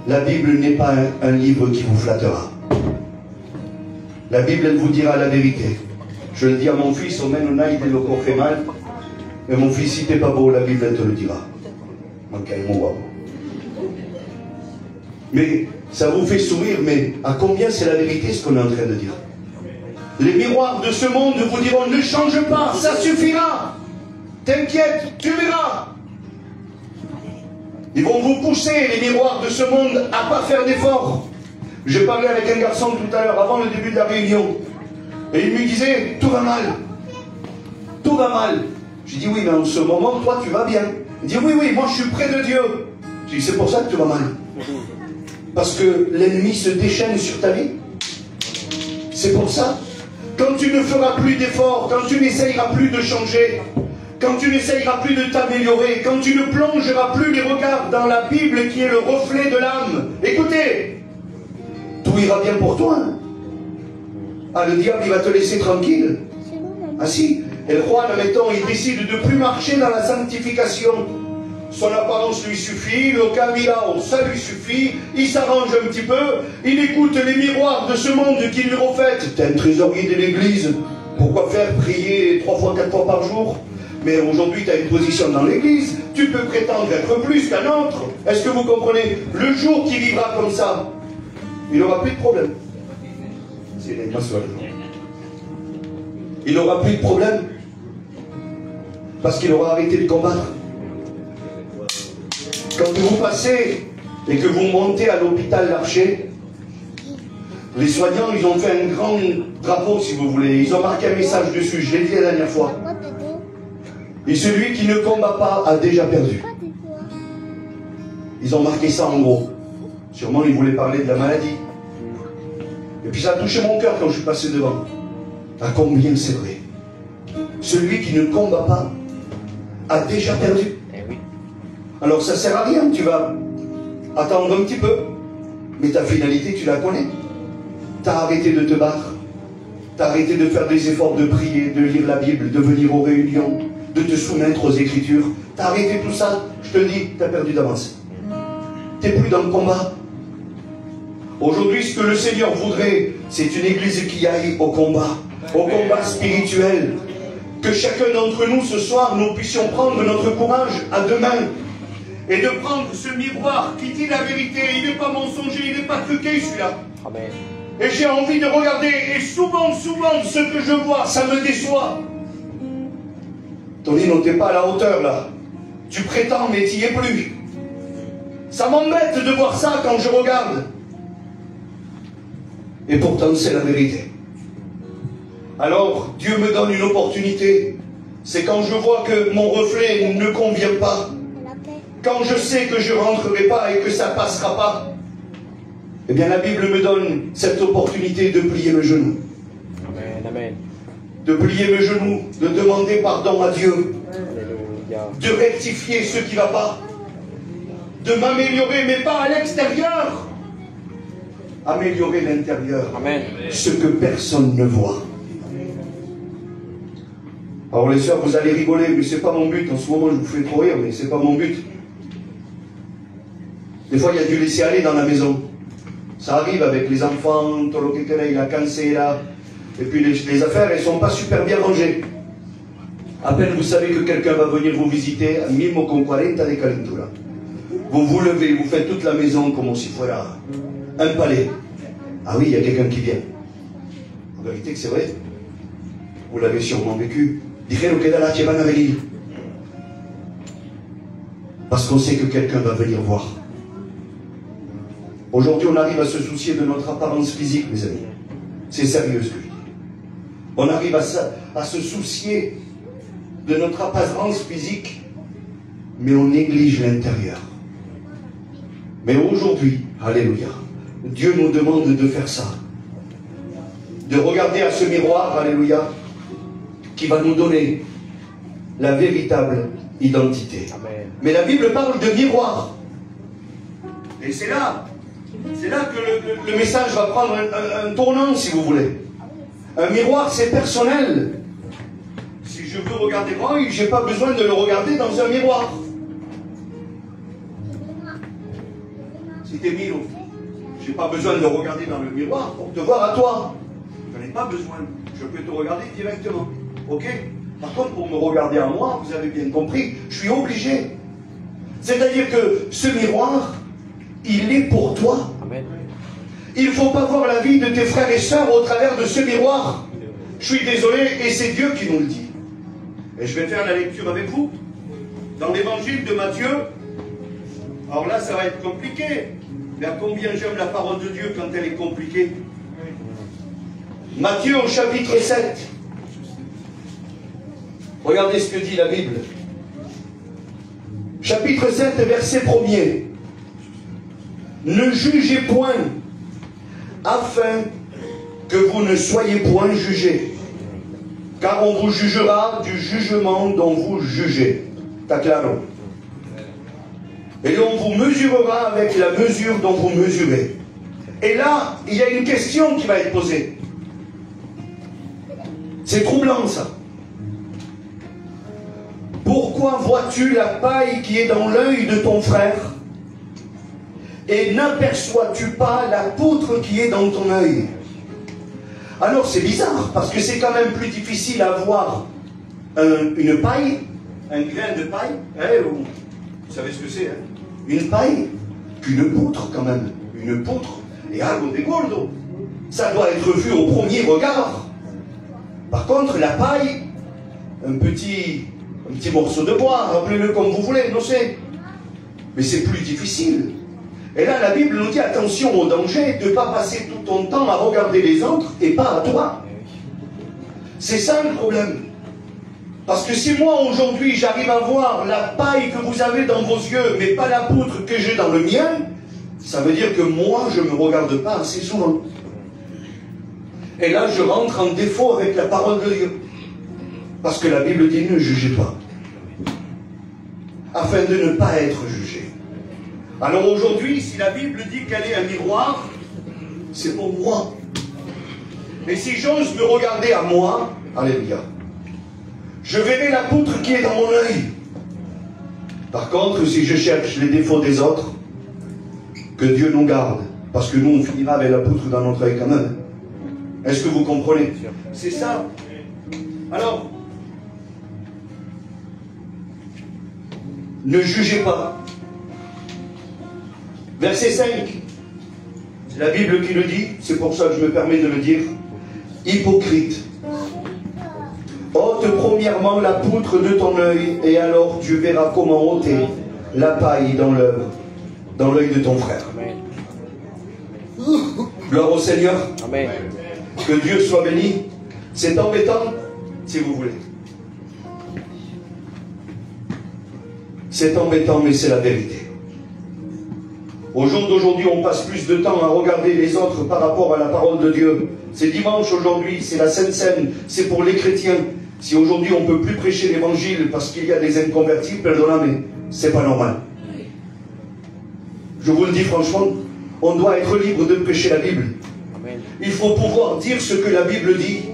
La Bible n'est pas un livre qui vous flattera. La Bible, elle vous dira la vérité. Je le dis à mon fils, au menos il le coge mal. Mais mon fils, si t'es pas beau, la Bible, elle te le dira. Ok, mon guapo. Mais ça vous fait sourire, mais à combien c'est la vérité ce qu'on est en train de dire? Les miroirs de ce monde vous diront: ne change pas, ça suffira. T'inquiète, tu verras. Ils vont vous pousser, les miroirs de ce monde, à ne pas faire d'efforts. Je parlais avec un garçon tout à l'heure, avant le début de la réunion. Et il me disait: tout va mal. Tout va mal. Je dis: oui, mais en ce moment, toi, tu vas bien. Il dit: oui, oui, moi, je suis près de Dieu. Je dis: c'est pour ça que tu vas mal. Parce que l'ennemi se déchaîne sur ta vie. C'est pour ça. quand tu ne feras plus d'efforts, quand tu n'essayeras plus de changer, quand tu n'essayeras plus de t'améliorer, quand tu ne plongeras plus les regards dans la Bible qui est le reflet de l'âme, écoutez, tout ira bien pour toi. Ah, le diable, il va te laisser tranquille. Ah si, et le roi, admettons, il décide de ne plus marcher dans la sanctification. Son apparence lui suffit, le camilao, ça lui suffit, il s'arrange un petit peu, il écoute les miroirs de ce monde qui lui reflètent. T'es un trésorier de l'église, pourquoi faire prier 3 fois, 4 fois par jour? Mais aujourd'hui, tu as une position dans l'église, tu peux prétendre être plus qu'un autre. Est-ce que vous comprenez? Le jour qu'il vivra comme ça, il n'aura plus de problème. Il n'aura plus de problème parce qu'il aura arrêté de combattre. Quand vous passez et que vous montez à l'hôpital Larcher, les soignants, ils ont fait un grand drapeau, si vous voulez. Ils ont marqué un message dessus, je l'ai dit la dernière fois. Et celui qui ne combat pas a déjà perdu. Ils ont marqué ça en gros. Sûrement, ils voulaient parler de la maladie. Et puis ça a touché mon cœur quand je suis passé devant. À combien c'est vrai. Celui qui ne combat pas a déjà perdu. Alors ça sert à rien, tu vas attendre un petit peu. Mais ta finalité, tu la connais. Tu as arrêté de te battre. Tu as arrêté de faire des efforts de prier, de lire la Bible, de venir aux réunions, de te soumettre aux Écritures. Tu as arrêté tout ça, je te le dis, tu as perdu d'avance. Tu n'es plus dans le combat. Aujourd'hui, ce que le Seigneur voudrait, c'est une église qui aille au combat spirituel. Que chacun d'entre nous, ce soir, nous puissions prendre notre courage à deux mains et de prendre ce miroir qui dit la vérité. Il n'est pas mensonger, il n'est pas truqué celui-là. Amen. Et j'ai envie de regarder, et souvent, ce que je vois, ça me déçoit. Tonino, t'es pas à la hauteur là. Tu prétends, mais tu n'y es plus. Ça m'embête de voir ça quand je regarde. Et pourtant, c'est la vérité. Alors, Dieu me donne une opportunité. C'est quand je vois que mon reflet ne convient pas. Quand je sais que je ne rentrerai pas et que ça ne passera pas. Eh bien, la Bible me donne cette opportunité de plier mes genoux. Amen, amen. De plier mes genoux, de demander pardon à Dieu. Alléluia. De rectifier ce qui ne va pas. De m'améliorer, mais pas à l'extérieur. Améliorer l'intérieur. Amen. Ce que personne ne voit. Alors les sœurs, vous allez rigoler, mais c'est pas mon but. En ce moment, je vous fais trop rire, mais c'est pas mon but. Des fois, il y a du laisser aller dans la maison. Ça arrive avec les enfants, la cancera. Et puis les affaires, elles sont pas super bien rangées. À peine vous savez que quelqu'un va venir vous visiter, mimo con 40 de calentura. Vous vous levez, vous faites toute la maison comme si fuera un palais. Ah oui, il y a quelqu'un qui vient. En vérité que c'est vrai. Vous l'avez sûrement vécu. Dijeron que là, tu vas venir. Parce qu'on sait que quelqu'un va venir voir. Aujourd'hui, on arrive à se soucier de notre apparence physique, mes amis. C'est sérieux ce que je dis. On arrive à se soucier de notre apparence physique, mais on néglige l'intérieur. Mais aujourd'hui, alléluia, Dieu nous demande de faire ça. De regarder à ce miroir, alléluia, qui va nous donner la véritable identité. Amen. Mais la Bible parle de miroir. Et c'est là que le message va prendre un tournant, si vous voulez. Un miroir, c'est personnel. Si je veux regarder moi, je n'ai pas besoin de le regarder dans un miroir. Si t'es milo, je n'ai pas besoin de le regarder dans le miroir pour te voir à toi. Je n'en ai pas besoin. Je peux te regarder directement. Ok? Par contre, pour me regarder à moi, vous avez bien compris, je suis obligé. C'est-à-dire que ce miroir, il est pour toi. Amen. Il ne faut pas voir la vie de tes frères et sœurs au travers de ce miroir. Je suis désolé, et c'est Dieu qui nous le dit. Et je vais faire la lecture avec vous. Dans l'évangile de Matthieu, alors là, ça va être compliqué. Mais à combien j'aime la parole de Dieu quand elle est compliquée. Matthieu au chapitre 7. Regardez ce que dit la Bible. Chapitre 7, verset 1er. Ne jugez point, afin que vous ne soyez point jugés, car on vous jugera du jugement dont vous jugez. T'as claro. Et on vous mesurera avec la mesure dont vous mesurez. Et là, il y a une question qui va être posée. C'est troublant, ça. Pourquoi vois-tu la paille qui est dans l'œil de ton frère et n'aperçois-tu pas la poutre qui est dans ton œil? Alors c'est bizarre, parce que c'est quand même plus difficile à voir une paille, un grain de paille, vous savez ce que c'est, hein? Une paille, qu'une poutre quand même. Une poutre, et algo de gordo. Ça doit être vu au premier regard. Par contre, la paille, un petit morceau de bois, appelez-le comme vous voulez, non c'est. Mais c'est plus difficile. Et là, la Bible nous dit attention au danger de ne pas passer tout ton temps à regarder les autres et pas à toi. C'est ça le problème. Parce que si moi, aujourd'hui, j'arrive à voir la paille que vous avez dans vos yeux, mais pas la poutre que j'ai dans le mien, ça veut dire que moi, je ne me regarde pas assez souvent. Et là, je rentre en défaut avec la parole de Dieu. Parce que la Bible dit ne jugez pas. Afin de ne pas être jugé. Alors aujourd'hui, si la Bible dit qu'elle est un miroir, c'est pour moi. Mais si j'ose me regarder à moi, alléluia, je verrai la poutre qui est dans mon œil. Par contre, si je cherche les défauts des autres, que Dieu nous garde. Parce que nous, on finira avec la poutre dans notre œil quand même. Est-ce que vous comprenez? C'est ça. Alors, ne jugez pas. Verset 5, c'est la Bible qui le dit, c'est pour ça que je me permets de le dire. Hypocrite, ôte premièrement la poutre de ton œil, et alors tu verras comment ôter la paille dans l'œil de ton frère. Amen. Gloire au Seigneur. Amen. Que Dieu soit béni. C'est embêtant, si vous voulez. C'est embêtant, mais c'est la vérité. Au jour d'aujourd'hui, on passe plus de temps à regarder les autres par rapport à la parole de Dieu. C'est dimanche aujourd'hui, c'est la Sainte Seine, c'est pour les chrétiens. Si aujourd'hui on ne peut plus prêcher l'évangile parce qu'il y a des inconvertis, pardonnez, c'est pas normal. Je vous le dis franchement, on doit être libre de prêcher la Bible. Il faut pouvoir dire ce que la Bible dit.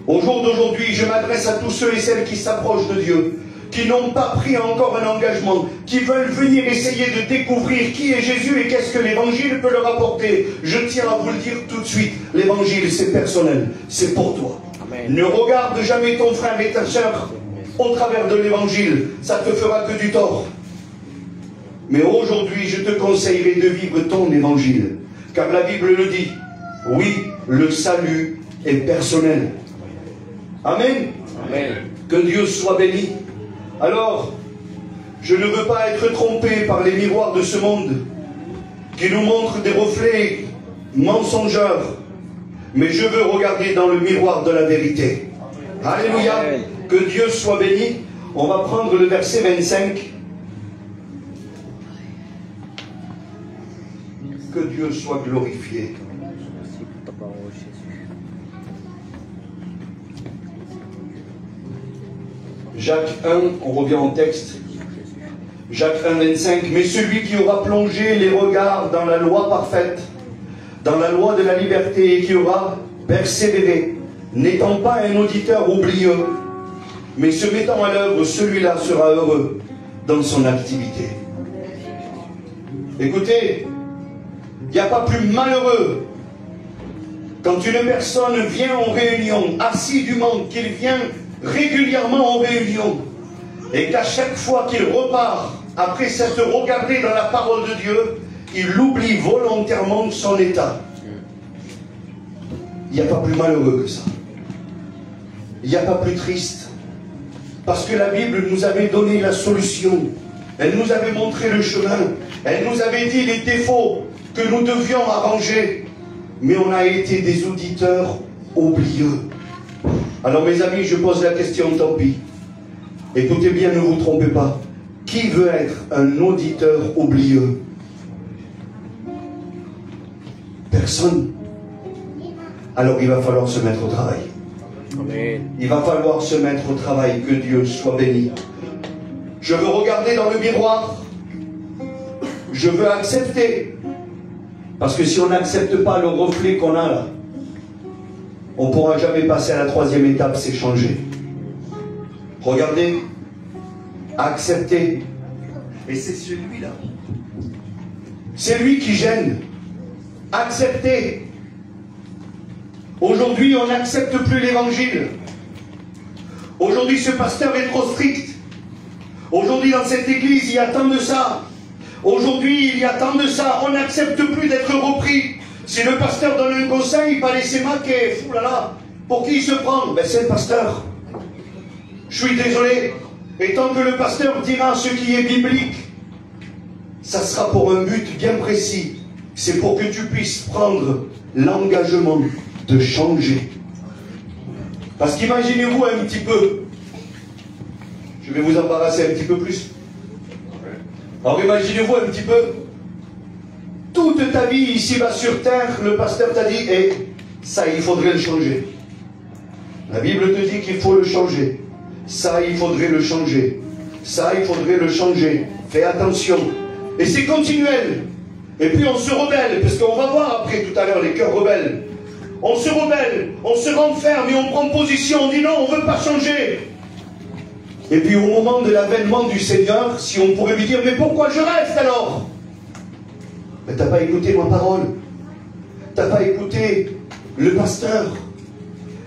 Au jour d'aujourd'hui, je m'adresse à tous ceux et celles qui s'approchent de Dieu, qui n'ont pas pris encore un engagement, qui veulent venir essayer de découvrir qui est Jésus et qu'est-ce que l'évangile peut leur apporter. Je tiens à vous le dire tout de suite, l'évangile c'est personnel, c'est pour toi. Amen. Ne regarde jamais ton frère et ta sœur au travers de l'évangile, ça te fera que du tort. Mais aujourd'hui, je te conseillerais de vivre ton évangile, car la Bible le dit, oui, le salut est personnel. Amen. Amen. Que Dieu soit béni. Alors, je ne veux pas être trompé par les miroirs de ce monde qui nous montrent des reflets mensongeurs, mais je veux regarder dans le miroir de la vérité. Alléluia. Que Dieu soit béni. On va prendre le verset 25. Que Dieu soit glorifié. Jacques 1, on revient au texte. Jacques 1, 25. Mais celui qui aura plongé les regards dans la loi parfaite, dans la loi de la liberté, et qui aura persévéré, n'étant pas un auditeur oublieux, mais se mettant à l'œuvre, celui-là sera heureux dans son activité. Écoutez, il n'y a pas plus malheureux quand une personne vient en réunion, assidûment, qu'il vient régulièrement en réunion, et qu'à chaque fois qu'il repart, après s'être regardé dans la parole de Dieu, il oublie volontairement son état. Il n'y a pas plus malheureux que ça. Il n'y a pas plus triste. Parce que la Bible nous avait donné la solution. Elle nous avait montré le chemin. Elle nous avait dit les défauts que nous devions arranger. Mais on a été des auditeurs oublieux. Alors mes amis, je pose la question, tant pis. Écoutez bien, ne vous trompez pas. Qui veut être un auditeur oublieux? Personne. alors il va falloir se mettre au travail. Amen. Il va falloir se mettre au travail, que Dieu soit béni. Je veux regarder dans le miroir. Je veux accepter. Parce que si on n'accepte pas le reflet qu'on a là, on ne pourra jamais passer à la troisième étape, c'est changer. Regardez, accepter. Et c'est celui-là. C'est lui qui gêne. Accepter. Aujourd'hui, on n'accepte plus l'évangile. Aujourd'hui, ce pasteur est trop strict. Aujourd'hui, dans cette église, il y a tant de ça. Aujourd'hui, il y a tant de ça. On n'accepte plus d'être repris. Si le pasteur donne un conseil, pas laisser marquer. Ouh là là, pour qui il se prend? Ben, c'est le pasteur. Je suis désolé. Et tant que le pasteur dira ce qui est biblique, ça sera pour un but bien précis. C'est pour que tu puisses prendre l'engagement de changer. Parce qu'imaginez-vous un petit peu, je vais vous embarrasser un petit peu plus. Alors imaginez-vous un petit peu, toute ta vie ici-bas sur terre, le pasteur t'a dit, et ça il faudrait le changer. La Bible te dit qu'il faut le changer. Ça il faudrait le changer. Ça il faudrait le changer. Fais attention. Et c'est continuel. Et puis on se rebelle, parce qu'on va voir après tout à l'heure les cœurs rebelles. On se rebelle, on se renferme et on prend position, on dit non, on ne veut pas changer. Et puis au moment de l'avènement du Seigneur, si on pourrait lui dire, mais pourquoi je reste alors? Mais tu n'as pas écouté ma parole. Tu n'as pas écouté le pasteur.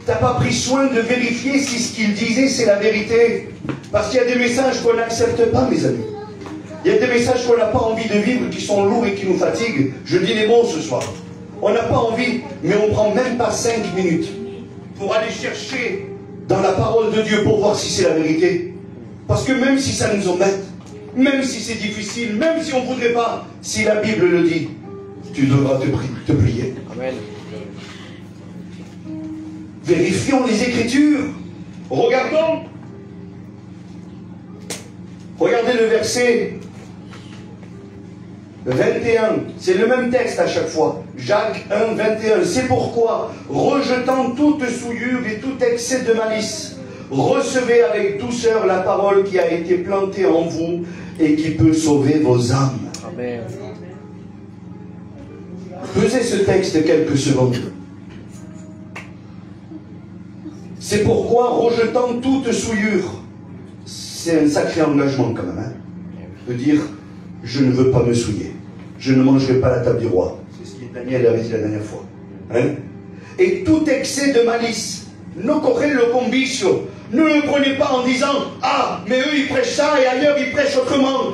Tu n'as pas pris soin de vérifier si ce qu'il disait c'est la vérité. Parce qu'il y a des messages qu'on n'accepte pas, mes amis. Il y a des messages qu'on n'a pas envie de vivre, qui sont lourds et qui nous fatiguent. Je dis les mots ce soir. On n'a pas envie, mais on ne prend même pas 5 minutes pour aller chercher dans la parole de Dieu pour voir si c'est la vérité. Parce que même si ça nous embête, même si c'est difficile, même si on ne voudrait pas, si la Bible le dit, tu devras te plier. Amen. Vérifions les Écritures. Regardons. Regardez le verset 21, c'est le même texte à chaque fois. Jacques 1, 21. C'est pourquoi, rejetant toute souillure et tout excès de malice, recevez avec douceur la parole qui a été plantée en vous et qui peut sauver vos âmes. Amen. Pesez ce texte quelques secondes. C'est pourquoi, rejetant toute souillure, c'est un sacré engagement quand même, hein, de dire, je ne veux pas me souiller. Je ne mangerai pas la table du roi. C'est ce que Daniel avait dit la dernière fois. Hein? Et tout excès de malice, no correr le combicio. Ne le prenez pas en disant, ah, mais eux ils prêchent ça et ailleurs ils prêchent autrement.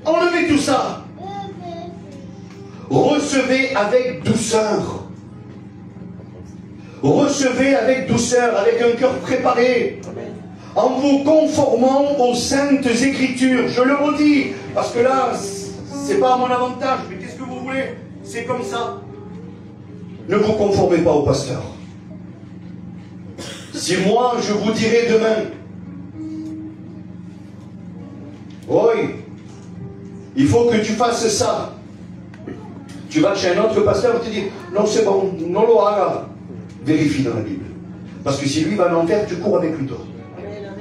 Enlevez tout ça. Recevez avec douceur. Recevez avec douceur, avec un cœur préparé. En vous conformant aux saintes écritures. Je le redis, parce que là, c'est pas à mon avantage, mais qu'est-ce que vous voulez? C'est comme ça. Ne vous conformez pas au pasteur. Si moi, je vous dirais demain, oui, il faut que tu fasses ça. Tu vas chez un autre pasteur et te dis, non c'est bon, non lo haga. Vérifie dans la Bible. Parce que si lui va l'enfer, tu cours avec lui toi.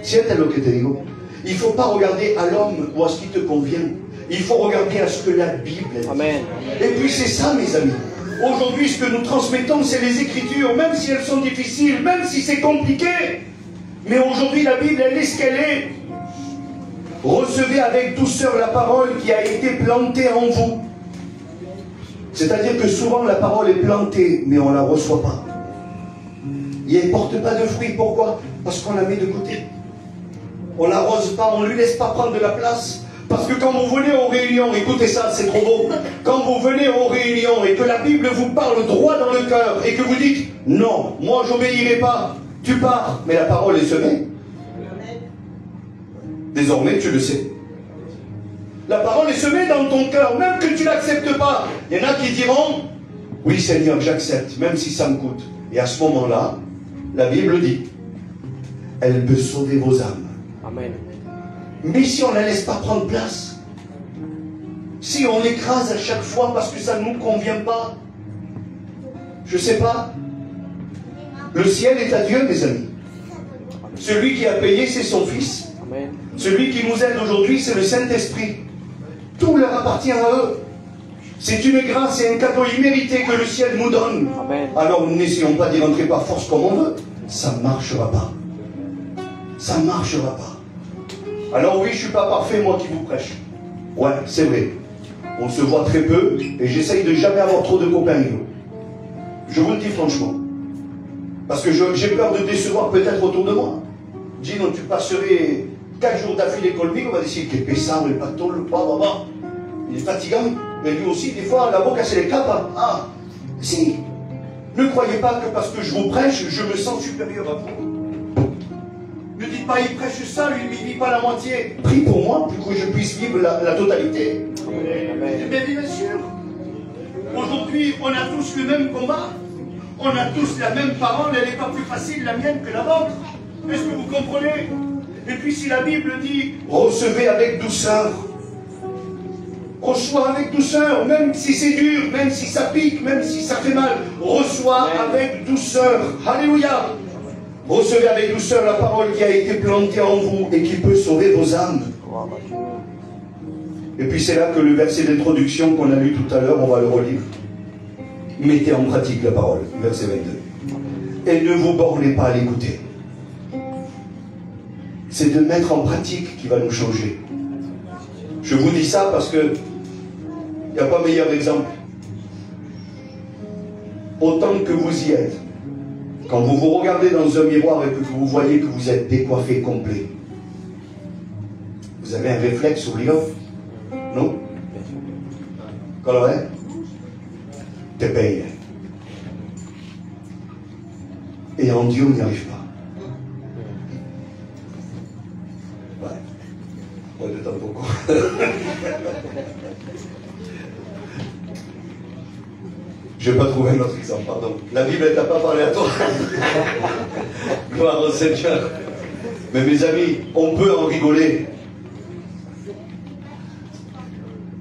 Siente lo que te digo. Il ne faut pas regarder à l'homme ou à ce qui te convient. Il faut regarder à ce que la Bible dit. Amen. Et puis c'est ça, mes amis. Aujourd'hui, ce que nous transmettons, c'est les Écritures, même si elles sont difficiles, même si c'est compliqué. Mais aujourd'hui, la Bible, elle est ce qu'elle est. Recevez avec douceur la parole qui a été plantée en vous. C'est-à-dire que souvent, la parole est plantée, mais on ne la reçoit pas. Elle ne porte pas de fruits. Pourquoi? Parce qu'on la met de côté. On ne l'arrose pas, on ne lui laisse pas prendre de la place. Parce que quand vous venez aux réunions, écoutez ça, c'est trop beau. Quand vous venez aux réunions et que la Bible vous parle droit dans le cœur et que vous dites, non, moi j'obéirai pas, tu pars, mais la parole est semée. Désormais, tu le sais. La parole est semée dans ton cœur, même que tu ne l'acceptes pas. Il y en a qui diront, oui Seigneur, j'accepte, même si ça me coûte. Et à ce moment-là, la Bible dit, elle peut sauver vos âmes. Amen. Mais si on ne la laisse pas prendre place, si on l'écrase à chaque fois parce que ça ne nous convient pas, je ne sais pas, Le ciel est à Dieu, mes amis. Celui qui a payé, c'est son Fils. Amen. Celui qui nous aide aujourd'hui, c'est le Saint-Esprit. Tout leur appartient à eux. C'est une grâce et un cadeau immérité que le ciel nous donne. Amen. Alors n'essayons pas d'y rentrer par force comme on veut. Ça ne marchera pas. Ça ne marchera pas. Alors oui, je ne suis pas parfait, moi qui vous prêche. Ouais, c'est vrai. On se voit très peu et j'essaye de jamais avoir trop de copains. Je vous le dis franchement. Parce que j'ai peur de décevoir peut-être autour de moi. Dis non, tu passerais 4 jours d'affilée colmique, on va décider qu'il est péssant, le pâteau, le poivre, bah. Il est fatigant. Mais lui aussi, des fois, la boca, c'est les capes. Ah, si. Ne croyez pas que parce que je vous prêche, je me sens supérieur à vous. Ne dites pas, il prêche ça, lui, il ne vit pas la moitié. Prie pour moi, pour que je puisse vivre la totalité. Mais bien sûr. Aujourd'hui, on a tous le même combat. On a tous la même parole, elle n'est pas plus facile la mienne que la vôtre. Est-ce que vous comprenez? Et puis si la Bible dit, recevez avec douceur. Reçois avec douceur, même si c'est dur, même si ça pique, même si ça fait mal. Reçois avec douceur. Alléluia. Recevez avec douceur la parole qui a été plantée en vous et qui peut sauver vos âmes. Et puis c'est là que le verset d'introduction qu'on a lu tout à l'heure, on va le relire. Mettez en pratique la parole, verset 22. Et ne vous bornez pas à l'écouter. C'est de mettre en pratique qui va nous changer. Je vous dis ça parce que il n'y a pas meilleur exemple. Autant que vous y êtes, quand vous vous regardez dans un miroir et que vous voyez que vous êtes décoiffé complet, vous avez un réflexe obligatoire, non? Quand est te paye. Et en Dieu, on n'y arrive pas. Ouais. Moi, je t'en beaucoup. Je n'ai pas trouvé un autre exemple, pardon. La Bible, elle t'a pas parlé à toi. Gloire au Seigneur. Mais mes amis, on peut en rigoler.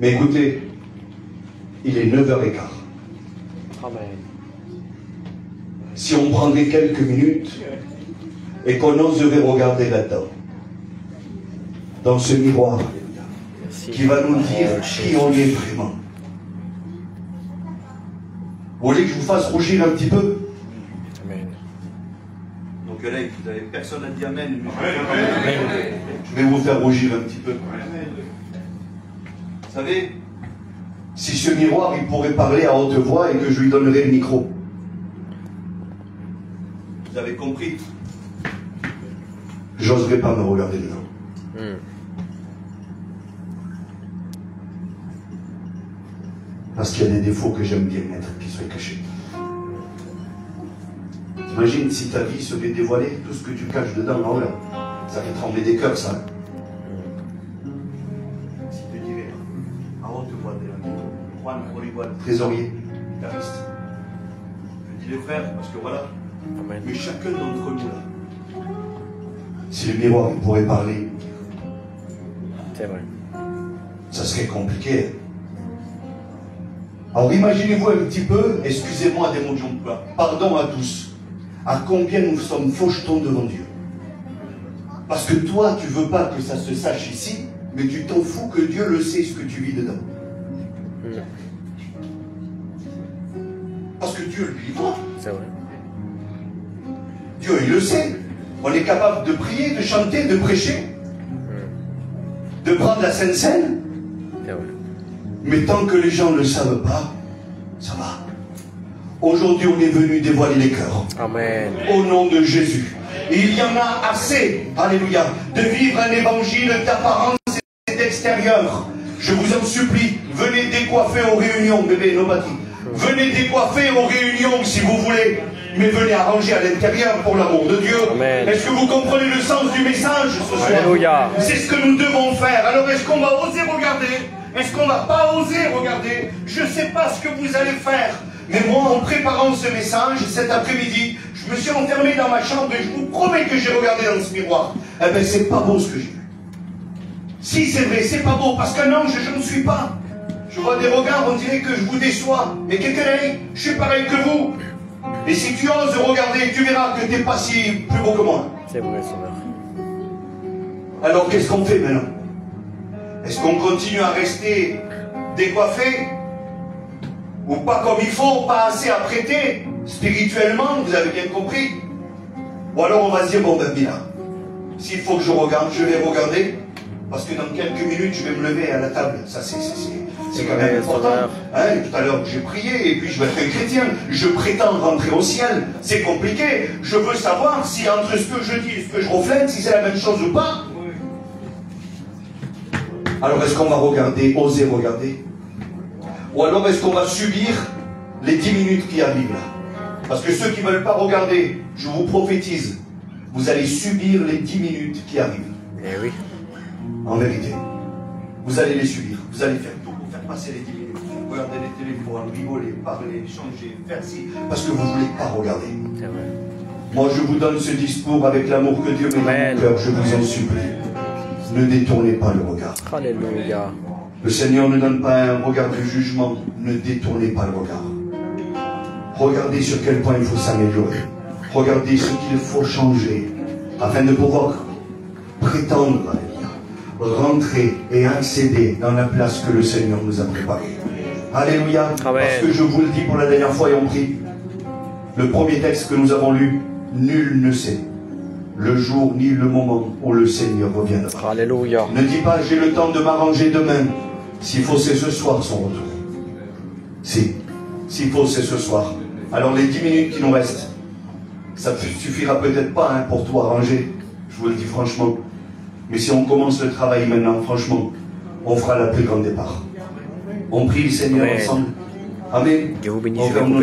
Mais écoutez, il est 9h15. Amen. Si on prendrait quelques minutes et qu'on oserait regarder là-dedans, dans ce miroir, qui va nous dire qui on est vraiment. Vous voulez que je vous fasse rougir un petit peu? Amen. Donc là, vous avez personne n'a dit amen. Je vais vous faire rougir un petit peu. Vous savez, si ce miroir, il pourrait parler à haute voix et que je lui donnerais le micro. Vous avez compris? J'oserais pas me regarder dedans. Parce qu'il y a des défauts que j'aime bien mettre, qui soient cachés. T'imagines si ta vie se fait dévoiler, tout ce que tu caches dedans, là, là. Ça fait trembler des cœurs, ça. Si tu dirais, à haute voix, Juan Orihuel, trésorier, guitariste. Je dis les frères, parce que voilà. Amen. Mais chacun d'entre nous, là, si le miroir il pourrait parler, c'est vrai. Ça serait compliqué. Alors imaginez-vous un petit peu, excusez-moi des mots de j'emploie, pardon à tous, à combien nous sommes fauchetons devant Dieu. Parce que toi, tu ne veux pas que ça se sache ici, mais tu t'en fous que Dieu le sait ce que tu vis dedans. Parce que Dieu, lui, il voit. C'est vrai. Dieu, il le sait. On est capable de prier, de chanter, de prêcher, de prendre la Sainte Seine. C'est vrai. Mais tant que les gens ne le savent pas, ça va. Aujourd'hui, on est venu dévoiler les cœurs. Amen. Au nom de Jésus. Et il y en a assez, alléluia, de vivre un évangile d'apparence et d'extérieur. Je vous en supplie, venez décoiffer aux réunions, bébé Nobati. Venez décoiffer aux réunions si vous voulez. Mais venez arranger à l'intérieur pour l'amour de Dieu. Est-ce que vous comprenez le sens du message ce soir? Alléluia. C'est ce que nous devons faire. Alors est-ce qu'on va oser regarder? Est-ce qu'on ne va pas oser regarder? Je ne sais pas ce que vous allez faire. Mais moi, en préparant ce message, cet après-midi, je me suis enfermé dans ma chambre et je vous promets que j'ai regardé dans ce miroir. Eh bien, c'est pas beau ce que j'ai vu. Si, c'est vrai, c'est pas beau, parce qu'un ange, je ne suis pas. Je vois des regards, on dirait que je vous déçois. Mais quelqu'un a dit, je suis pareil que vous. Et si tu oses regarder, tu verras que tu n'es pas si plus beau que moi. C'est vrai, Sauveur. Alors qu'est-ce qu'on fait maintenant? Est-ce qu'on continue à rester décoiffé? Ou pas comme il faut, pas assez apprêté spirituellement, vous avez bien compris? Ou alors on va se dire, bon ben bien, s'il faut que je regarde, je vais regarder, parce que dans quelques minutes je vais me lever à la table. Ça c'est quand même important. Hein, tout à l'heure j'ai prié et puis je vais être un chrétien. Je prétends rentrer au ciel. C'est compliqué. Je veux savoir si entre ce que je dis et ce que je reflète, si c'est la même chose ou pas. Alors est-ce qu'on va regarder, oser regarder? Ou alors est-ce qu'on va subir les 10 minutes qui arrivent là? Parce que ceux qui ne veulent pas regarder, je vous prophétise, vous allez subir les 10 minutes qui arrivent. Eh oui. En vérité. Vous allez les subir. Vous allez faire tout pour faire passer les 10 minutes. Regarder les téléphones, rigoler, parler, changer, faire ci. Parce que vous ne voulez pas regarder. C'est vrai. Moi je vous donne ce discours avec l'amour que Dieu met dans mon cœur. Je vous en supplie. Ne détournez pas le regard. Alléluia. Le Seigneur ne donne pas un regard de jugement. Ne détournez pas le regard. Regardez sur quel point il faut s'améliorer. Regardez ce qu'il faut changer afin de pouvoir prétendre, rentrer et accéder dans la place que le Seigneur nous a préparée. Alléluia. Amen. Parce que je vous le dis pour la dernière fois et on prie. Le premier texte que nous avons lu, nul ne sait le jour ni le moment où le Seigneur reviendra. Alléluia. Ne dis pas j'ai le temps de m'arranger demain. S'il faut c'est ce soir son retour. S'il faut c'est ce soir. Alors les 10 minutes qui nous restent, ça ne suffira peut-être pas hein, pour tout arranger. Je vous le dis franchement. Mais si on commence le travail maintenant, franchement, on fera la plus grande départ. On prie le Seigneur ensemble. Amen. Dieu vous bénisse. On ferme nos